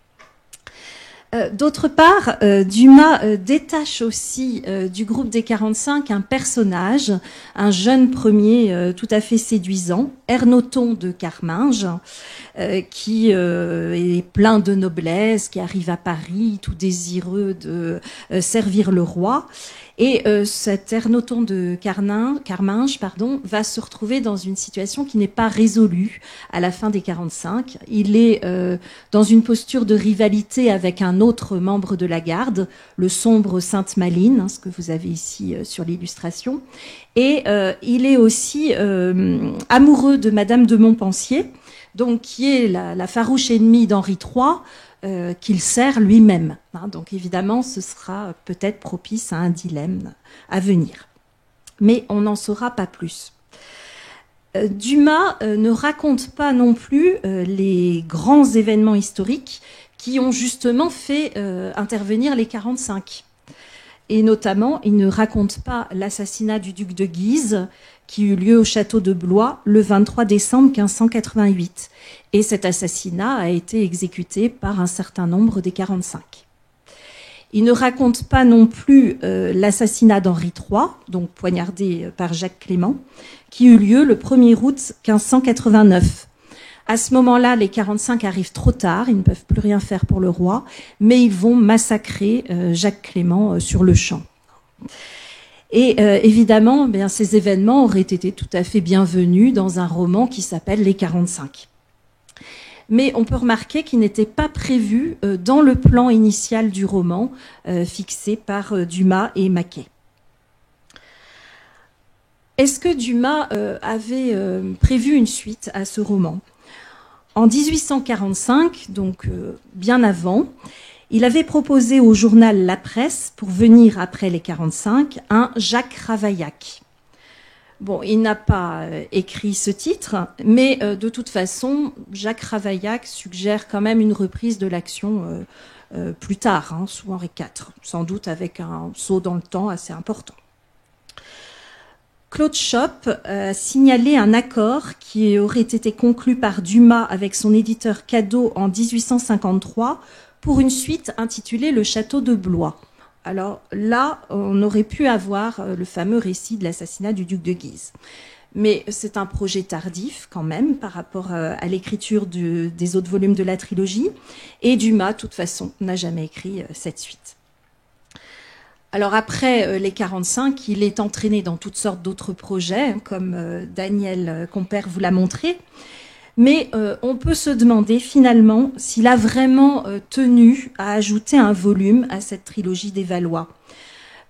D'autre part, Dumas détache aussi du groupe des 45 un personnage, un jeune premier tout à fait séduisant, Ernoton de Carminges, qui est plein de noblesse, qui arrive à Paris tout désireux de servir le roi. Et cet Ernoton de Carminges va se retrouver dans une situation qui n'est pas résolue à la fin des 45. Il est dans une posture de rivalité avec un autre membre de la garde, le sombre Sainte-Maline, ce que vous avez ici sur l'illustration. Et il est aussi amoureux de Madame de Montpensier, donc qui est la farouche ennemie d'Henri III, qu'il sert lui-même. Donc évidemment, ce sera peut-être propice à un dilemme à venir. Mais on n'en saura pas plus. Dumas ne raconte pas non plus les grands événements historiques qui ont justement fait intervenir les 45. Et notamment, il ne raconte pas l'assassinat du duc de Guise, qui eut lieu au château de Blois le 23 décembre 1588. Et cet assassinat a été exécuté par un certain nombre des 45. Il ne raconte pas non plus l'assassinat d'Henri III, donc poignardé par Jacques Clément, qui eut lieu le 1er août 1589. À ce moment-là, les 45 arrivent trop tard, ils ne peuvent plus rien faire pour le roi, mais ils vont massacrer Jacques Clément sur le champ. Et évidemment, ces événements auraient été tout à fait bienvenus dans un roman qui s'appelle Les 45. Mais on peut remarquer qu'il n'était pas prévu dans le plan initial du roman fixé par Dumas et Maquet. Est-ce que Dumas avait prévu une suite à ce roman ? En 1845, donc bien avant, il avait proposé au journal La Presse, pour venir après les 45, un Jacques Ravaillac. Bon, il n'a pas écrit ce titre, mais de toute façon, Jacques Ravaillac suggère quand même une reprise de l'action plus tard, hein, sous Henri IV, sans doute avec un saut dans le temps assez important. Claude Chope a signalé un accord qui aurait été conclu par Dumas avec son éditeur Cadeau en 1853 pour une suite intitulée Le Château de Blois. Alors là, on aurait pu avoir le fameux récit de l'assassinat du duc de Guise. Mais c'est un projet tardif quand même par rapport à l'écriture des autres volumes de la trilogie. Et Dumas, de toute façon, n'a jamais écrit cette suite. Alors après les 45, il est entraîné dans toutes sortes d'autres projets, comme Daniel Compère vous l'a montré. Mais on peut se demander finalement s'il a vraiment tenu à ajouter un volume à cette trilogie des Valois.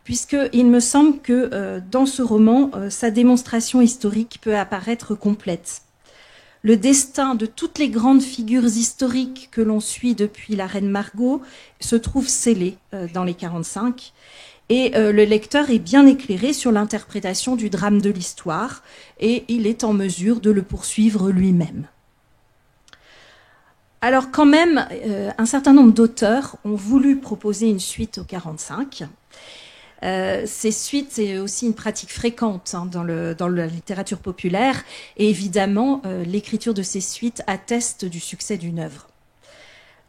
Puisqu'il me semble que dans ce roman, sa démonstration historique peut apparaître complète. Le destin de toutes les grandes figures historiques que l'on suit depuis la reine Margot se trouve scellé dans les 45. Et le lecteur est bien éclairé sur l'interprétation du drame de l'histoire et il est en mesure de le poursuivre lui-même. Alors quand même, un certain nombre d'auteurs ont voulu proposer une suite au 45. Ces suites, c'est aussi une pratique fréquente hein, dans la littérature populaire. Et évidemment, l'écriture de ces suites atteste du succès d'une œuvre.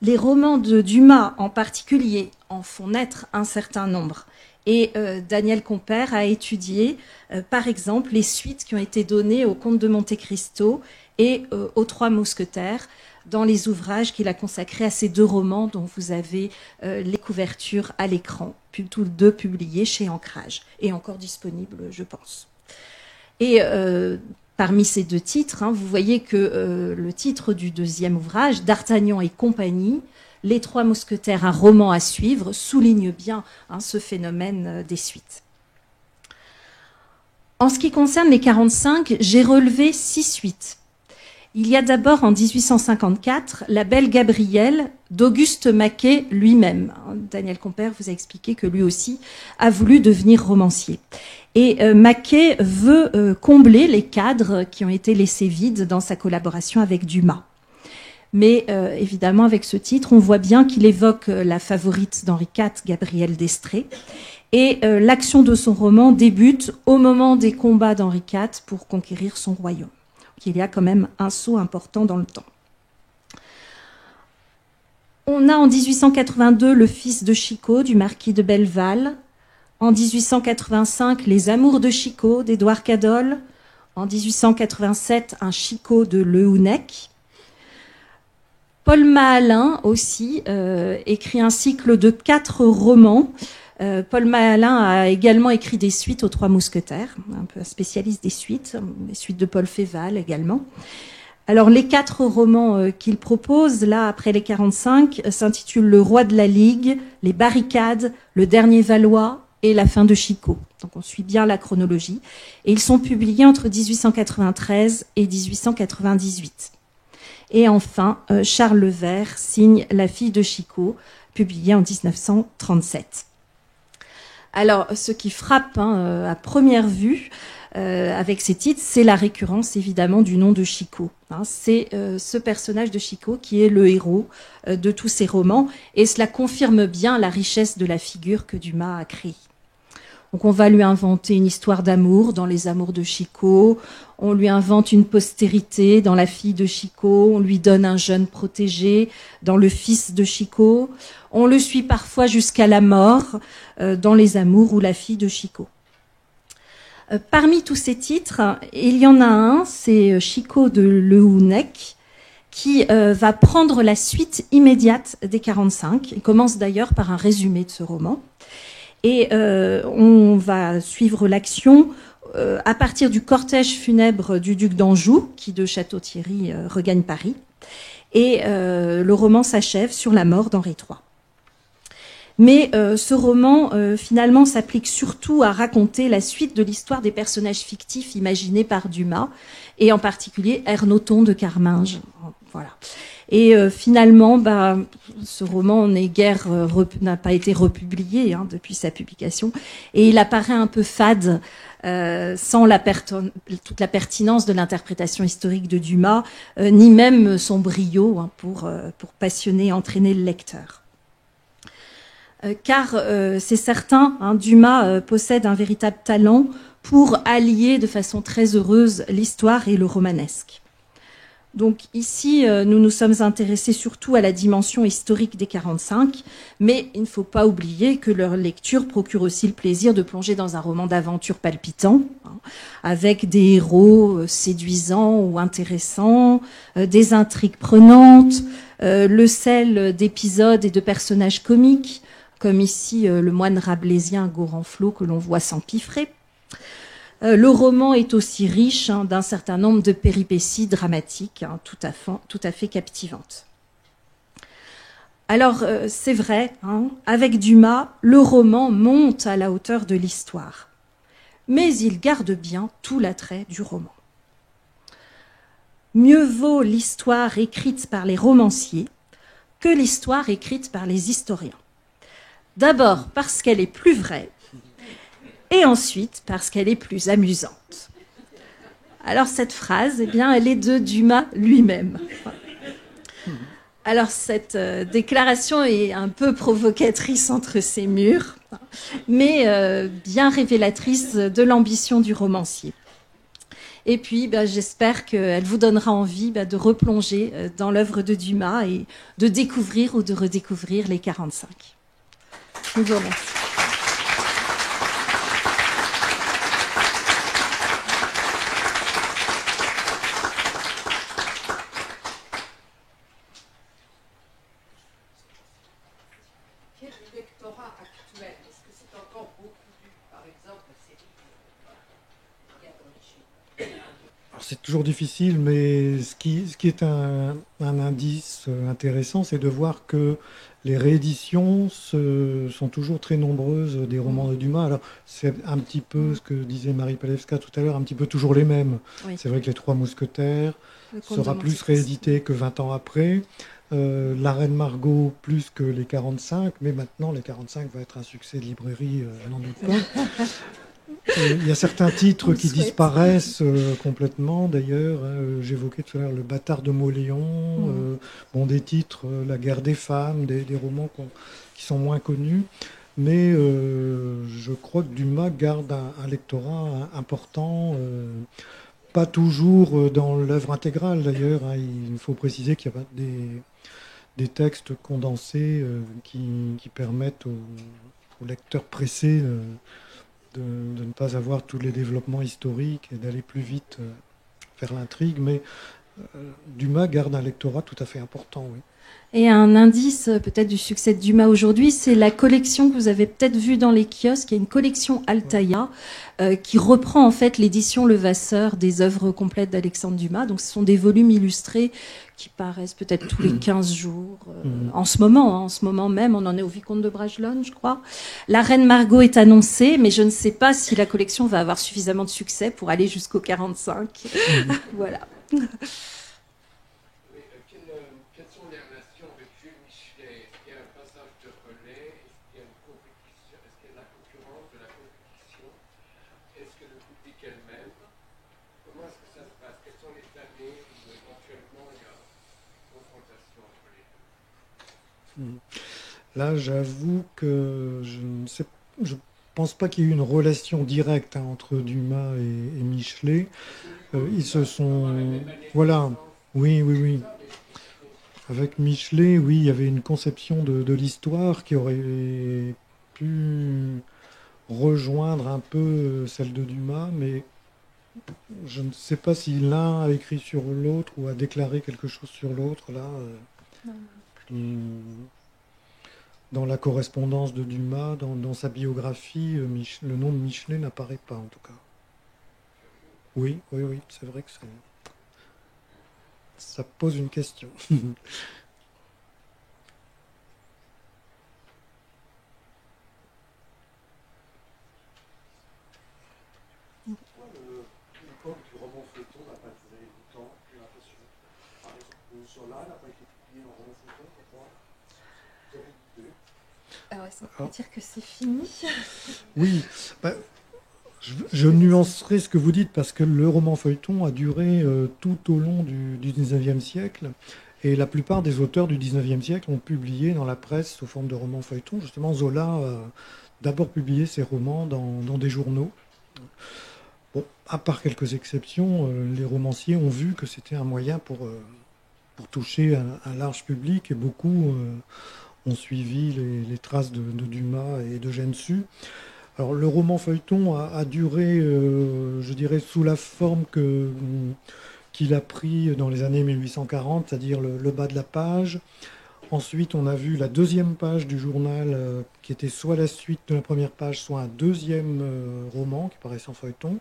Les romans de Dumas en particulier en font naître un certain nombre. Et Daniel Compère a étudié, par exemple, les suites qui ont été données au Comte de Monte-Cristo et aux Trois Mousquetaires dans les ouvrages qu'il a consacrés à ces deux romans dont vous avez les couvertures à l'écran, tous deux publiés chez Ancrage et encore disponibles, je pense. Et parmi ces deux titres, hein, vous voyez que le titre du deuxième ouvrage, D'Artagnan et compagnie, Les Trois Mousquetaires, un roman à suivre, souligne bien hein, ce phénomène des suites. En ce qui concerne les 45, j'ai relevé 6 suites. Il y a d'abord en 1854 La Belle Gabrielle d'Auguste Maquet lui-même. Daniel Compère vous a expliqué que lui aussi a voulu devenir romancier. Et Maquet veut combler les cadres qui ont été laissés vides dans sa collaboration avec Dumas. Mais évidemment, avec ce titre, on voit bien qu'il évoque la favorite d'Henri IV, Gabrielle d'Estrées. Et l'action de son roman débute au moment des combats d'Henri IV pour conquérir son royaume. Donc, il y a quand même un saut important dans le temps. On a en 1882 Le Fils de Chicot du marquis de Belleval. En 1885, Les Amours de Chicot d'Édouard Cadol. En 1887, Un Chicot de Le Hounec. Paul Mahalin aussi écrit un cycle de 4 romans. Paul Mahalin a également écrit des suites aux Trois Mousquetaires, un peu un spécialiste des suites de Paul Féval également. Alors les 4 romans qu'il propose, là, après les 45, s'intitulent Le Roi de la Ligue, Les Barricades, Le Dernier Valois et La Fin de Chicot. Donc on suit bien la chronologie. Et ils sont publiés entre 1893 et 1898. Et enfin, Charles Le Vert signe La Fille de Chicot, publié en 1937. Alors, ce qui frappe hein, à première vue avec ces titres, c'est la récurrence évidemment du nom de Chicot. Hein, c'est ce personnage de Chicot qui est le héros de tous ces romans, et cela confirme bien la richesse de la figure que Dumas a créée. Donc on va lui inventer une histoire d'amour dans Les Amours de Chicot, on lui invente une postérité dans La Fille de Chicot, on lui donne un jeune protégé dans Le Fils de Chicot, on le suit parfois jusqu'à la mort dans Les Amours ou La Fille de Chicot. Parmi tous ces titres, il y en a un, c'est Chicot de Le Hounec, qui va prendre la suite immédiate des 45. Il commence d'ailleurs par un résumé de ce roman. Et on va suivre l'action à partir du cortège funèbre du duc d'Anjou, qui de Château-Thierry regagne Paris. Et le roman s'achève sur la mort d'Henri III. Mais ce roman, finalement, s'applique surtout à raconter la suite de l'histoire des personnages fictifs imaginés par Dumas, et en particulier Ernoton de Carminges. Voilà. Et finalement, ce roman n'a pas été republié hein, depuis sa publication, et il apparaît un peu fade sans toute la pertinence de l'interprétation historique de Dumas, ni même son brio pour passionner et entraîner le lecteur. Car c'est certain, Dumas possède un véritable talent pour allier de façon très heureuse l'histoire et le romanesque. Donc ici, nous nous sommes intéressés surtout à la dimension historique des 45, mais il ne faut pas oublier que leur lecture procure aussi le plaisir de plonger dans un roman d'aventure palpitant, avec des héros séduisants ou intéressants, des intrigues prenantes, le sel d'épisodes et de personnages comiques, comme ici le moine rabelaisien Gorenflot que l'on voit s'empiffrer. Le roman est aussi riche d'un certain nombre de péripéties dramatiques tout à fait captivantes. Alors, c'est vrai, avec Dumas, le roman monte à la hauteur de l'histoire. Mais il garde bien tout l'attrait du roman. Mieux vaut l'histoire écrite par les romanciers que l'histoire écrite par les historiens. D'abord parce qu'elle est plus vraie, et ensuite parce qu'elle est plus amusante. Alors cette phrase, elle est de Dumas lui-même. Alors cette déclaration est un peu provocatrice entre ses murs, mais bien révélatrice de l'ambition du romancier. Et puis j'espère qu'elle vous donnera envie de replonger dans l'œuvre de Dumas et de découvrir ou de redécouvrir les 45. Je vous remercie. C'est toujours difficile, mais ce qui est un indice intéressant, c'est de voir que les rééditions sont toujours très nombreuses des romans de Dumas. Alors, c'est un petit peu ce que disait Marie Palevska tout à l'heure, un petit peu toujours les mêmes. Oui. C'est vrai que Les Trois Mousquetaires sera plus réédité que 20 ans après. La Reine Margot plus que les 45, mais maintenant les 45 va être un succès de librairie, je n'en doute pas. Il y a certains titres qui disparaissent complètement, d'ailleurs. J'évoquais tout à l'heure Le Bâtard de Mauléon, des titres, La Guerre des femmes, des romans qui sont moins connus. Mais je crois que Dumas garde un lectorat important, pas toujours dans l'œuvre intégrale d'ailleurs. Il faut préciser qu'il y a des textes condensés qui permettent aux lecteurs pressés de ne pas avoir tous les développements historiques et d'aller plus vite vers l'intrigue, mais Dumas garde un lectorat tout à fait important, oui. Et un indice peut-être du succès de Dumas aujourd'hui, c'est la collection que vous avez peut-être vue dans les kiosques. Il y a une collection Altaïa qui reprend en fait l'édition Levasseur des œuvres complètes d'Alexandre Dumas. Donc ce sont des volumes illustrés qui paraissent peut-être tous les 15 jours. En ce moment même, on en est au Vicomte de Bragelonne, je crois. La Reine Margot est annoncée, mais je ne sais pas si la collection va avoir suffisamment de succès pour aller jusqu'au 45. Voilà. Là, j'avoue que je pense pas qu'il y ait eu une relation directe entre Dumas et Michelet. Ils se sont... Voilà, oui. Avec Michelet, oui, il y avait une conception de l'histoire qui aurait pu rejoindre un peu celle de Dumas, mais je ne sais pas si l'un a écrit sur l'autre ou a déclaré quelque chose sur l'autre, là. Dans la correspondance de Dumas, dans sa biographie, le nom de Michelet n'apparaît pas, en tout cas. Oui, c'est vrai que ça pose une question. Pourquoi l'époque du roman feuilleton n'a pas duré longtemps, j'ai l'impression. Par exemple, Zola n'a pas été publié en roman feuilleton, pourquoi? Alors, est-ce qu'on peut dire que c'est fini? Oui, Je nuancerai ce que vous dites parce que le roman feuilleton a duré tout au long du 19e siècle. Et la plupart des auteurs du 19e siècle ont publié dans la presse sous forme de romans feuilletons. Justement, Zola a d'abord publié ses romans dans des journaux. Bon, à part quelques exceptions, les romanciers ont vu que c'était un moyen pour toucher un large public et beaucoup ont suivi les traces de Dumas et d'Eugène Sue. Alors, le roman feuilleton a duré, je dirais, sous la forme qu'il a pris dans les années 1840, c'est-à-dire le bas de la page. Ensuite, on a vu la deuxième page du journal qui était soit la suite de la première page, soit un deuxième roman qui paraissait en feuilleton.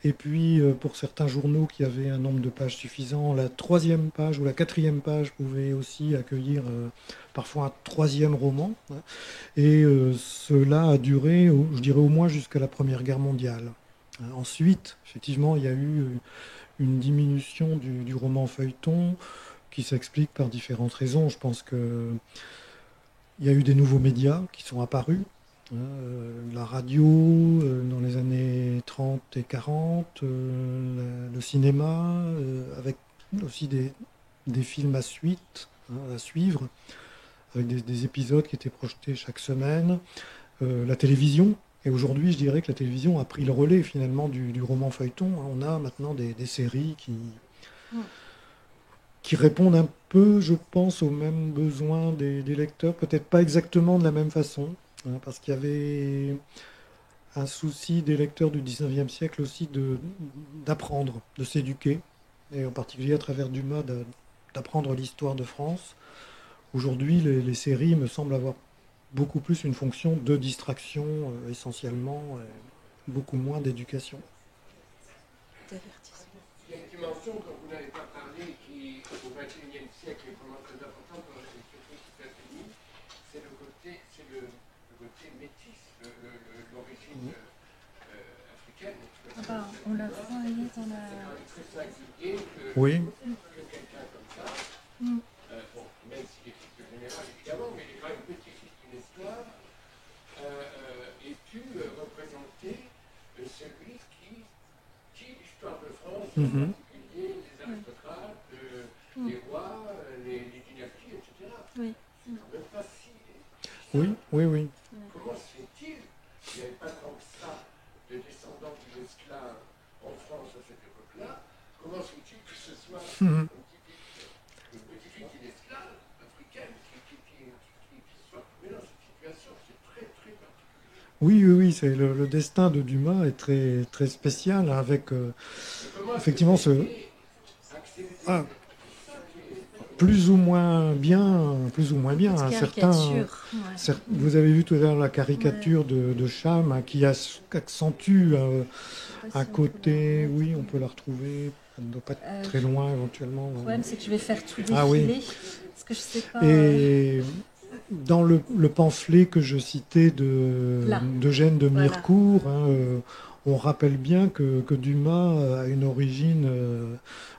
Et puis, pour certains journaux qui avaient un nombre de pages suffisant, la troisième page ou la quatrième page pouvait aussi accueillir parfois un troisième roman. Et cela a duré, je dirais, au moins jusqu'à la Première Guerre mondiale. Ensuite, effectivement, il y a eu une diminution du roman feuilleton qui s'explique par différentes raisons. Je pense qu'il y a eu des nouveaux médias qui sont apparus. La radio dans les années 30 et 40, le cinéma, avec aussi des films à suivre, avec des épisodes qui étaient projetés chaque semaine, la télévision. Et aujourd'hui, je dirais que la télévision a pris le relais finalement du roman feuilleton. On a maintenant des séries qui répondent un peu, je pense, aux mêmes besoins des lecteurs, peut-être pas exactement de la même façon. Parce qu'il y avait un souci des lecteurs du 19e siècle aussi d'apprendre, de s'éduquer, et en particulier à travers Dumas, d'apprendre l'histoire de France. Aujourd'hui, les séries me semblent avoir beaucoup plus une fonction de distraction, essentiellement, beaucoup moins d'éducation. Il y a une dimension dont vous n'avez pas parlé qui, au XXIe siècle, est vraiment très importante dans la société qui s'affinit, c'est le côté métis, l'origine africaine. On l'a travaillé dans la... C'est quand même très singulier Oui. que quelqu'un comme ça, bon, même s'il est fils de général évidemment, mais il est quand même petit-fils d'une esclave, ait pu représenter celui qui l'histoire de France, en particulier les aristocrates, les rois, les dynasties, etc. Oui. C'est quand même pas si... Oui. Comment se fait-il qu'il n'y avait pas tant que ça de descendants d'esclaves en France à cette époque-là? Comment se fait-il que ce soit une petite fille d'esclave africaine qui soit trouvée dans cette situation? C'est très très particulier. Oui, c'est le destin de Dumas est très, très spécial avec effectivement plus ou moins bien. Vous avez vu tout à l'heure la caricature de Cham qui accentue un côté. Oui, on peut la retrouver. Elle ne doit pas être très loin éventuellement. Le problème, c'est que je vais faire tout défiler. Parce que je sais pas. Et dans le pamphlet que je citais d'Eugène de Mirecourt, on rappelle bien que Dumas a une origine.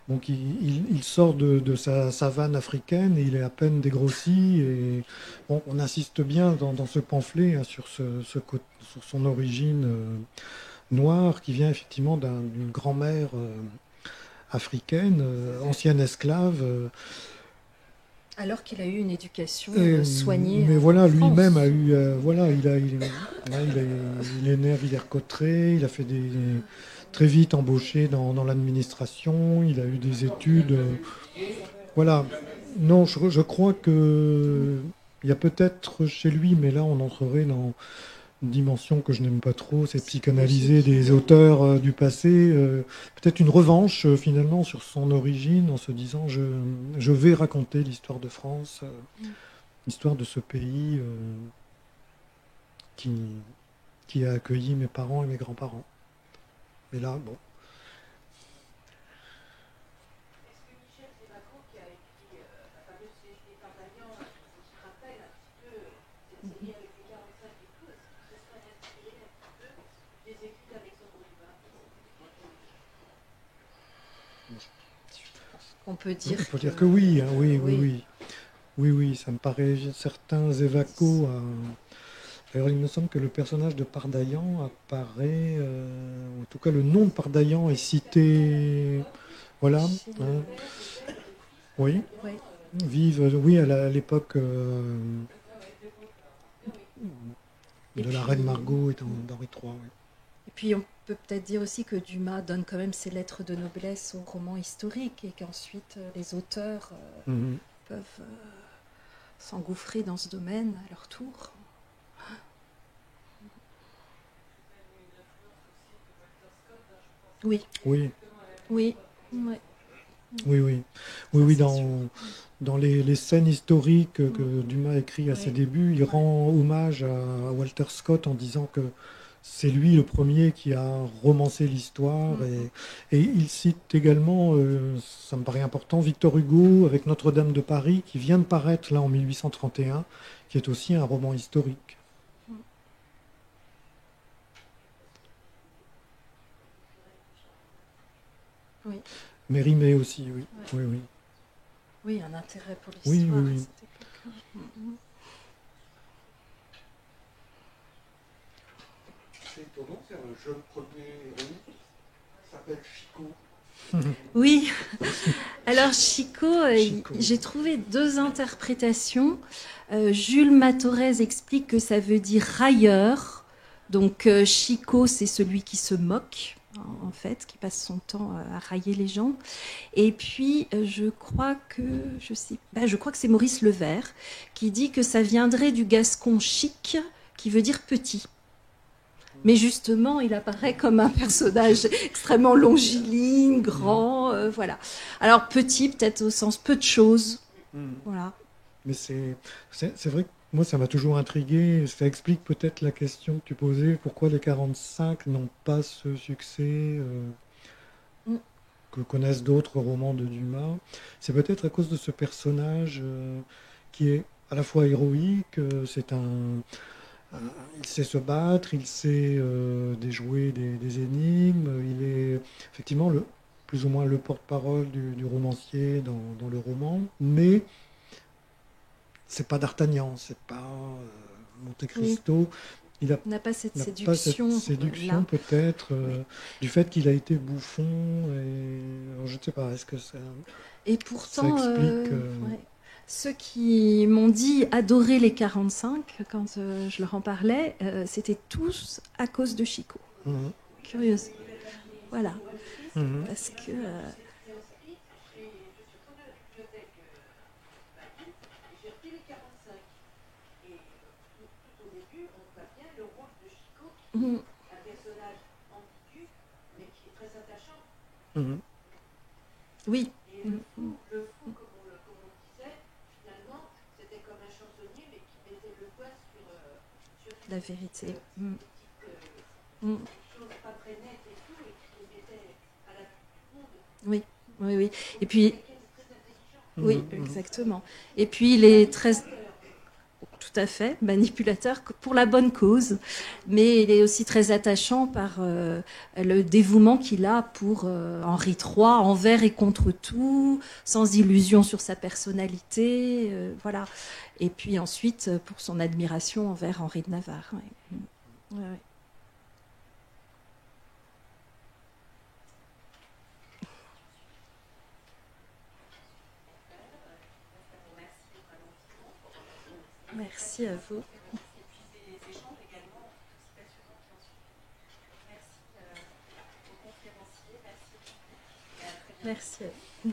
Donc il sort de sa savane africaine et il est à peine dégrossi. Et on insiste bien dans ce pamphlet sur son origine noire qui vient effectivement d'une grand-mère africaine, ancienne esclave. Alors qu'il a eu une éducation soignée. Mais voilà, lui-même a eu. Il est né à Villers-Cotterêts, il a fait très vite embauché dans l'administration, il a eu des études. Voilà. Non, je crois qu'il y a peut-être chez lui, mais là on entrerait dans une dimension que je n'aime pas trop, c'est psychanalyser des auteurs du passé. Peut-être une revanche finalement sur son origine en se disant je vais raconter l'histoire de France, l'histoire de ce pays qui a accueilli mes parents et mes grands-parents. Mais là, bon. Est-ce que Michel Sévaco, qui a écrit la fameuse Les D'Artagnan, qui rappelle un petit peu cette série avec les 45 et tout, est-ce que ce serait inspiré un petit peu des écrits d'Alexandre Dumas? On peut dire. Il faut dire que oui, oui, ça me paraît certains évacos D'ailleurs, il me semble que le personnage de Pardaillan apparaît, en tout cas le nom de Pardaillan est cité, voilà, hein. Oui, Ouais. vive, oui, à l'époque Et de la puis- reine Margot et d'Henri III. Oui. Et puis on peut peut-être dire aussi que Dumas donne quand même ses lettres de noblesse au roman historique et qu'ensuite les auteurs Mhm. peuvent s'engouffrer dans ce domaine à leur tour. Oui, Oui, oui, ouais. oui, oui, oui, oui, dans les scènes historiques que Dumas écrit à ses débuts, il rend hommage à Walter Scott en disant que c'est lui le premier qui a romancé l'histoire et il cite également, ça me paraît important, Victor Hugo avec Notre-Dame de Paris qui vient de paraître là en 1831, qui est aussi un roman historique. Oui. Mérimée aussi, oui. Oui, oui. Oui, un intérêt pour Oui, l'histoire oui, oui. à cette époque. C'est étonnant, c'est un jeune premier héros qui s'appelle Chico. Oui, alors Chico, Chico. j'ai trouvé deux interprétations. Jules Matorez explique que ça veut dire railleur. Donc Chico, c'est celui qui se moque, en fait, qui passe son temps à railler les gens. Et puis, je crois que c'est Maurice Levert qui dit que ça viendrait du gascon chic, qui veut dire petit. Mais justement, il apparaît comme un personnage extrêmement longiligne, grand, voilà. Alors petit, peut-être au sens peu de choses, voilà. Mais c'est vrai que moi, ça m'a toujours intrigué. Ça explique peut-être la question que tu posais, pourquoi les 45 n'ont pas ce succès que connaissent d'autres romans de Dumas. C'est peut-être à cause de ce personnage qui est à la fois héroïque, il sait se battre, il sait déjouer des énigmes, il est effectivement plus ou moins le porte-parole du romancier dans le roman, mais c'est pas D'Artagnan, c'est pas Monte Cristo. Il On n'a pas cette n'a séduction. pas cette séduction là. peut-être du fait qu'il a été bouffon. Alors, je ne sais pas, est-ce que ça pourtant, explique ouais. Ceux qui m'ont dit adorer les 45, quand je leur en parlais, c'était tous à cause de Chico. Curieuse. Voilà. Parce que... J'ai repris les 45. Et tout au début, on voit bien le rôle de Chico, qui est un personnage ambigu, mais qui est très attachant. Oui. Et le fou, comme on disait, finalement, c'était comme un chansonnier, mais qui mettait le doigt sur La vérité. des choses pas très nettes et tout, et qui les mettait à la vue du monde. Oui, oui, oui. Et puis, Quelqu'un de très intelligent. oui, exactement. Et puis, il est très... Tout à fait, manipulateur pour la bonne cause, mais il est aussi très attachant par le dévouement qu'il a pour Henri III, envers et contre tout, sans illusion sur sa personnalité, voilà. Et puis ensuite, pour son admiration envers Henri de Navarre. Ouais. Ouais. Merci à vous. Merci à vous.